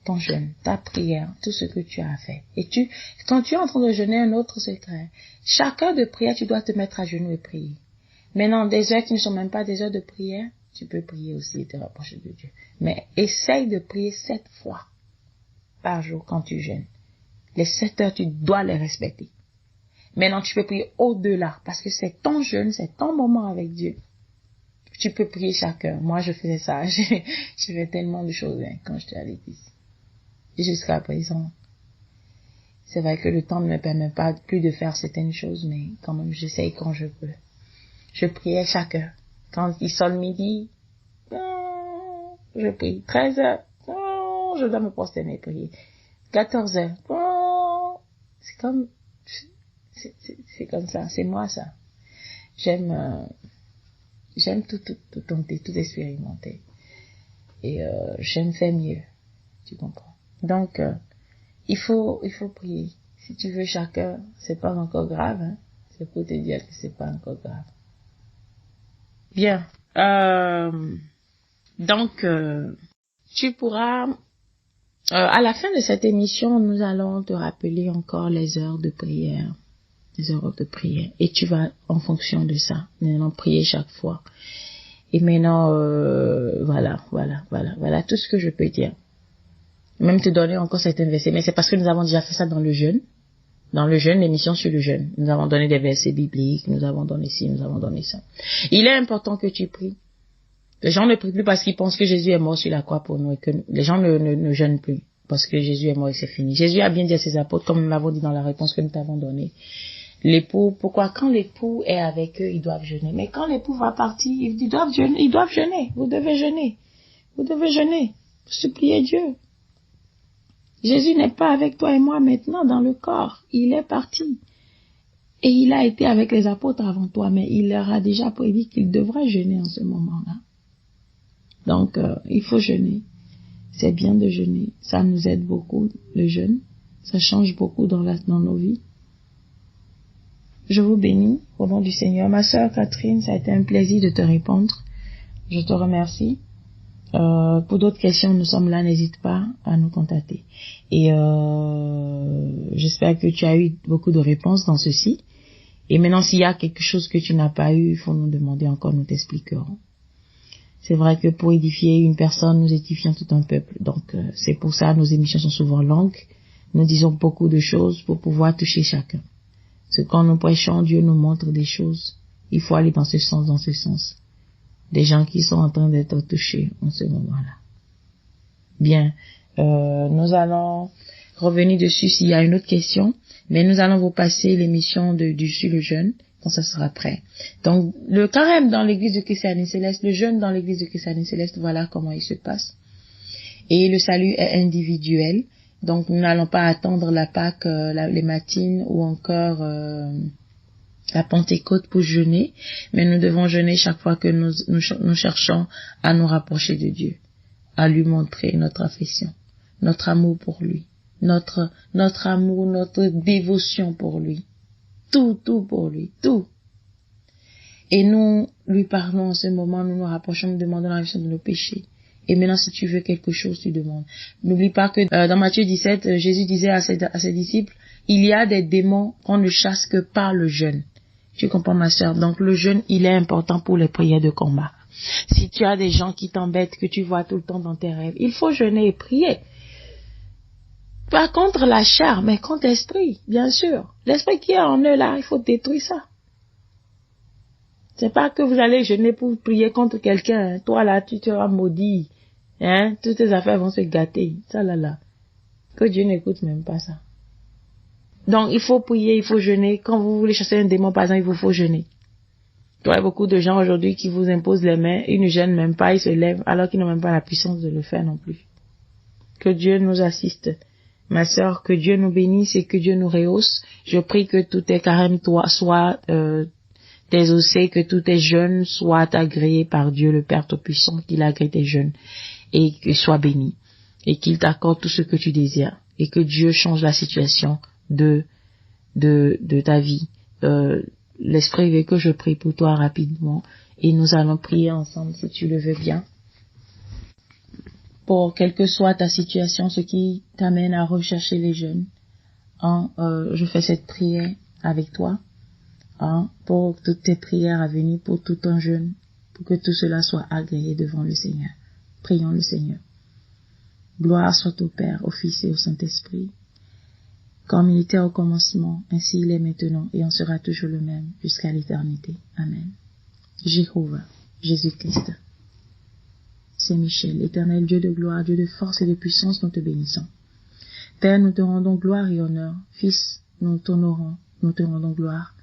ton jeûne, ta prière, tout ce que tu as fait. Et quand tu es en train de jeûner, un autre secret. Chaque heure de prière, tu dois te mettre à genoux et prier. Maintenant, des heures qui ne sont même pas des heures de prière, tu peux prier aussi et te rapprocher de Dieu. Mais essaye de prier 7 fois par jour quand tu jeûnes. Les 7 heures, tu dois les respecter. Maintenant, tu peux prier au-delà, parce que c'est ton jeûne, c'est ton moment avec Dieu. Tu peux prier chaque heure. Moi, je faisais ça. Je fais tellement de choses quand j'étais à l'église. Et jusqu'à présent, c'est vrai que le temps ne me permet pas plus de faire certaines choses, mais quand même, j'essaye quand je peux. Je priais chaque heure. Quand il sonne midi, je prie. 13 heures, je dois me prosterner et prier. 14 heures, c'est comme ça, c'est moi ça. J'aime tout tenter, tout expérimenter. Et j'aime faire mieux, tu comprends. Donc, il faut prier. Si tu veux chaque heure, c'est pas encore grave, hein. C'est pour te dire que c'est pas encore grave. Bien. Donc, tu pourras, à la fin de cette émission, nous allons te rappeler encore les heures de prière. Les heures de prière. Et tu vas, en fonction de ça, maintenant prier chaque fois. Et maintenant, voilà tout ce que je peux dire. Même te donner encore certains versets, mais c'est parce que nous avons déjà fait ça dans le jeûne. Dans le jeûne, l'émission sur le jeûne. Nous avons donné des versets bibliques, nous avons donné ci, nous avons donné ça. Il est important que tu pries. Les gens ne prient plus parce qu'ils pensent que Jésus est mort sur la croix pour nous et que les gens ne jeûnent plus parce que Jésus est mort et c'est fini. Jésus a bien dit à ses apôtres, comme nous l'avons dit dans la réponse que nous t'avons donnée. L'époux, pourquoi quand l'époux est avec eux, ils doivent jeûner. Mais quand l'époux va partir, ils doivent jeûner. Vous devez jeûner. Suppliez Dieu. Jésus n'est pas avec toi et moi maintenant dans le corps. Il est parti. Et il a été avec les apôtres avant toi, mais il leur a déjà prédit qu'il devra jeûner en ce moment-là. Donc, il faut jeûner. C'est bien de jeûner. Ça nous aide beaucoup, le jeûne. Ça change beaucoup dans nos vies. Je vous bénis au nom du Seigneur. Ma sœur Catherine, ça a été un plaisir de te répondre. Je te remercie. Pour d'autres questions, nous sommes là, n'hésite pas à nous contacter. Et j'espère que tu as eu beaucoup de réponses dans ceci. Et maintenant, s'il y a quelque chose que tu n'as pas eu, il faut nous demander encore, nous t'expliquerons. C'est vrai que pour édifier une personne, nous édifions tout un peuple. Donc, c'est pour ça nos émissions sont souvent longues. Nous disons beaucoup de choses pour pouvoir toucher chacun. Parce que quand nous prêchons, Dieu nous montre des choses. Il faut aller dans ce sens. Des gens qui sont en train d'être touchés en ce moment-là. Bien, nous allons revenir dessus s'il y a une autre question, mais nous allons vous passer l'émission sur le jeûne, quand ça sera prêt. Donc, le carême dans l'église de Christ-Année Céleste, le jeûne dans l'église de Christ-Année Céleste, voilà comment il se passe. Et le salut est individuel, donc nous n'allons pas attendre la Pâque, les matines ou encore la Pentecôte pour jeûner, mais nous devons jeûner chaque fois que nous cherchons à nous rapprocher de Dieu, à lui montrer notre affection, notre amour pour lui, notre amour, notre dévotion pour lui, tout pour lui, tout. Et nous lui parlons en ce moment, nous nous rapprochons, nous demandons la rémission de nos péchés. Et maintenant, si tu veux quelque chose, tu demandes. N'oublie pas que dans Matthieu 17, Jésus disait à ses disciples, il y a des démons qu'on ne chasse que par le jeûne. Tu comprends, ma sœur? Donc, le jeûne, il est important pour les prières de combat. Si tu as des gens qui t'embêtent, que tu vois tout le temps dans tes rêves, il faut jeûner et prier. Pas contre la chair, mais contre l'esprit, bien sûr. L'esprit qui est en eux, là, il faut détruire ça. C'est pas que vous allez jeûner pour prier contre quelqu'un. Hein. Toi, là, tu seras maudit. Hein? Toutes tes affaires vont se gâter. Ça, là. Que Dieu n'écoute même pas ça. Donc, il faut prier, il faut jeûner. Quand vous voulez chasser un démon, par exemple, il vous faut jeûner. Il y a beaucoup de gens aujourd'hui qui vous imposent les mains, ils ne gênent même pas, ils se lèvent alors qu'ils n'ont même pas la puissance de le faire non plus. Que Dieu nous assiste. Ma sœur, que Dieu nous bénisse et que Dieu nous rehausse. Je prie que tout tes carèmes soient désossés, que tous tes jeûnes soient agréés par Dieu le Père Tout-Puissant, qu'il agrée tes jeûnes et qu'il soit béni et qu'il t'accorde tout ce que tu désires et que Dieu change la situation de ta vie. L'Esprit veut que je prie pour toi rapidement et nous allons prier ensemble si tu le veux bien. Pour quelle que soit ta situation, ce qui t'amène à rechercher les jeûnes, je fais cette prière avec toi, pour toutes tes prières à venir, pour tout un jeûne, pour que tout cela soit agréé devant le Seigneur. Prions le Seigneur. Gloire soit au Père, au Fils et au Saint-Esprit, comme il était au commencement, ainsi il est maintenant, et en sera toujours le même, jusqu'à l'éternité. Amen. Jéhovah, Jésus-Christ, Saint-Michel, éternel Dieu de gloire, Dieu de force et de puissance, nous te bénissons. Père, nous te rendons gloire et honneur. Fils, nous t'honorons, nous te rendons gloire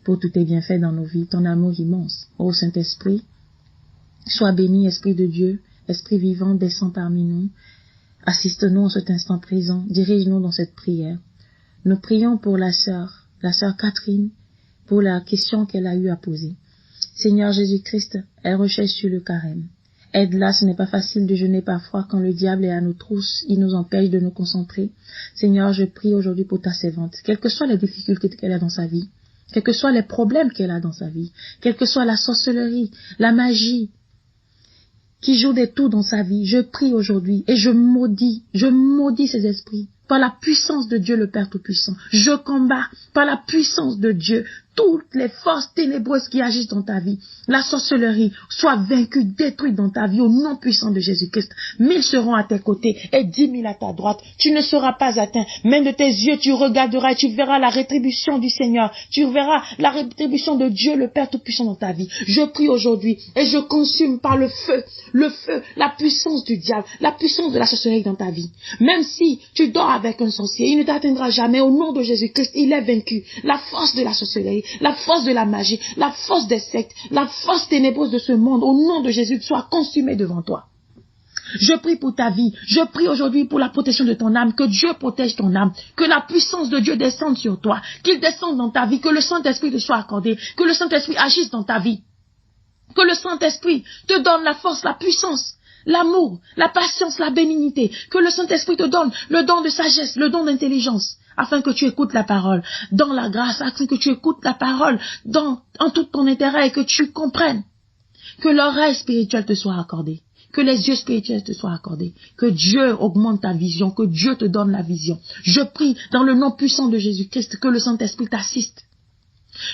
pour tous tes bienfaits dans nos vies, ton amour immense. Ô Saint-Esprit, sois béni, Esprit de Dieu, Esprit vivant, descends parmi nous. Assiste-nous en cet instant présent, dirige-nous dans cette prière. Nous prions pour la sœur Catherine, pour la question qu'elle a eu à poser. Seigneur Jésus-Christ, elle recherche sur le carême. Aide-la, ce n'est pas facile de jeûner parfois quand le diable est à nos trousses, il nous empêche de nous concentrer. Seigneur, je prie aujourd'hui pour ta servante, quelles que soient les difficultés qu'elle a dans sa vie, quels que soient les problèmes qu'elle a dans sa vie, quelle que soit la sorcellerie, la magie, qui joue des tours dans sa vie, je prie aujourd'hui et je maudis ces esprits par la puissance de Dieu le Père Tout-Puissant. Je combats par la puissance de Dieu toutes les forces ténébreuses qui agissent dans ta vie. La sorcellerie soit vaincue, détruite dans ta vie au nom puissant de Jésus-Christ. 1000 seront à tes côtés et 10 000 à ta droite. Tu ne seras pas atteint. Même de tes yeux, tu regarderas et tu verras la rétribution du Seigneur. Tu verras la rétribution de Dieu, le Père Tout-Puissant dans ta vie. Je prie aujourd'hui et je consume par le feu, la puissance du diable, la puissance de la sorcellerie dans ta vie. Même si tu dors avec un sorcier, il ne t'atteindra jamais. Au nom de Jésus-Christ, il est vaincu. La force de la sorcellerie, la force de la magie, la force des sectes, la force ténébreuse de ce monde, au nom de Jésus, soit consumée devant toi. Je prie pour ta vie, je prie aujourd'hui pour la protection de ton âme, que Dieu protège ton âme, que la puissance de Dieu descende sur toi, qu'il descende dans ta vie, que le Saint-Esprit te soit accordé, que le Saint-Esprit agisse dans ta vie, que le Saint-Esprit te donne la force, la puissance, l'amour, la patience, la bénignité, que le Saint-Esprit te donne le don de sagesse, le don d'intelligence, afin que tu écoutes la parole dans la grâce, afin que tu écoutes la parole en tout ton intérêt et que tu comprennes, que l'oreille spirituelle te soit accordée, que les yeux spirituels te soient accordés, que Dieu augmente ta vision, que Dieu te donne la vision. Je prie dans le nom puissant de Jésus-Christ que le Saint-Esprit t'assiste.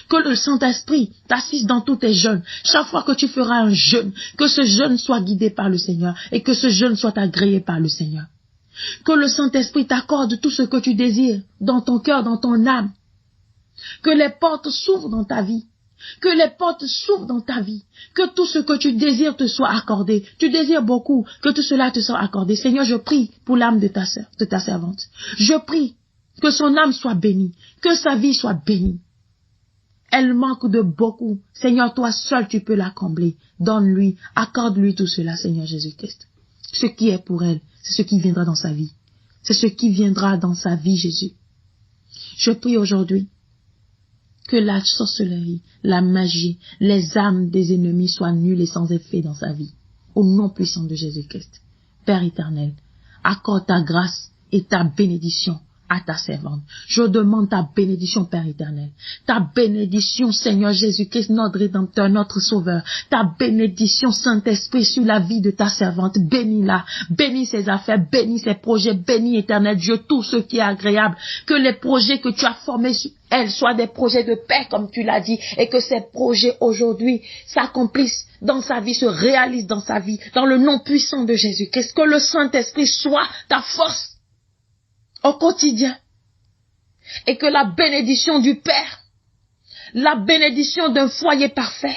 Que le Saint-Esprit t'assiste dans tous tes jeûnes. Chaque fois que tu feras un jeûne, que ce jeûne soit guidé par le Seigneur et que ce jeûne soit agréé par le Seigneur. Que le Saint-Esprit t'accorde tout ce que tu désires dans ton cœur, dans ton âme. Que les portes s'ouvrent dans ta vie. Que les portes s'ouvrent dans ta vie. Que tout ce que tu désires te soit accordé. Tu désires beaucoup, que tout cela te soit accordé. Seigneur, je prie pour l'âme de ta servante. Je prie que son âme soit bénie, que sa vie soit bénie. Elle manque de beaucoup. Seigneur, toi seul tu peux la combler. Donne-lui, accorde-lui tout cela, Seigneur Jésus-Christ. Ce qui est pour elle, c'est ce qui viendra dans sa vie. C'est ce qui viendra dans sa vie, Jésus. Je prie aujourd'hui que la sorcellerie, la magie, les armes des ennemis soient nulles et sans effet dans sa vie. Au nom puissant de Jésus-Christ. Père éternel, accorde ta grâce et ta bénédiction à ta servante. Je demande ta bénédiction, Père éternel. Ta bénédiction, Seigneur Jésus-Christ, notre Rédempteur, notre Sauveur. Ta bénédiction, Saint-Esprit, sur la vie de ta servante. Bénis-la. Bénis ses affaires, bénis ses projets, bénis, éternel Dieu, tout ce qui est agréable. Que les projets que tu as formés sur elle soient des projets de paix, comme tu l'as dit, et que ces projets aujourd'hui s'accomplissent dans sa vie, se réalisent dans sa vie, dans le nom puissant de Jésus-Christ. Que le Saint-Esprit soit ta force au quotidien, et que la bénédiction du Père, la bénédiction d'un foyer parfait,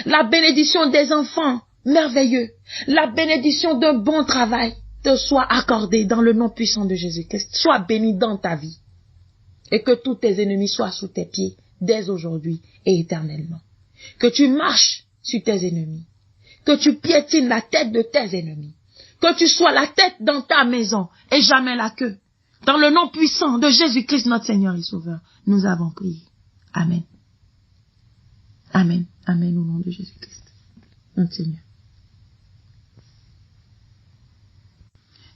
la bénédiction des enfants merveilleux, la bénédiction d'un bon travail te soit accordée dans le nom puissant de Jésus-Christ. Sois béni dans ta vie et que tous tes ennemis soient sous tes pieds dès aujourd'hui et éternellement. que tu marches sur tes ennemis, que tu piétines la tête de tes ennemis, que tu sois la tête dans ta maison et jamais la queue. Dans le nom puissant de Jésus-Christ, notre Seigneur et Sauveur, nous avons prié. Amen. Amen. Amen au nom de Jésus-Christ, notre Seigneur.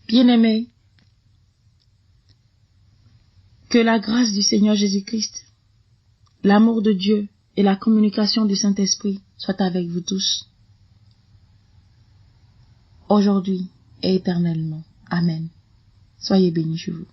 Bien-aimés, que la grâce du Seigneur Jésus-Christ, l'amour de Dieu et la communication du Saint-Esprit soient avec vous tous, aujourd'hui et éternellement. Amen. Soyez bénis chez vous.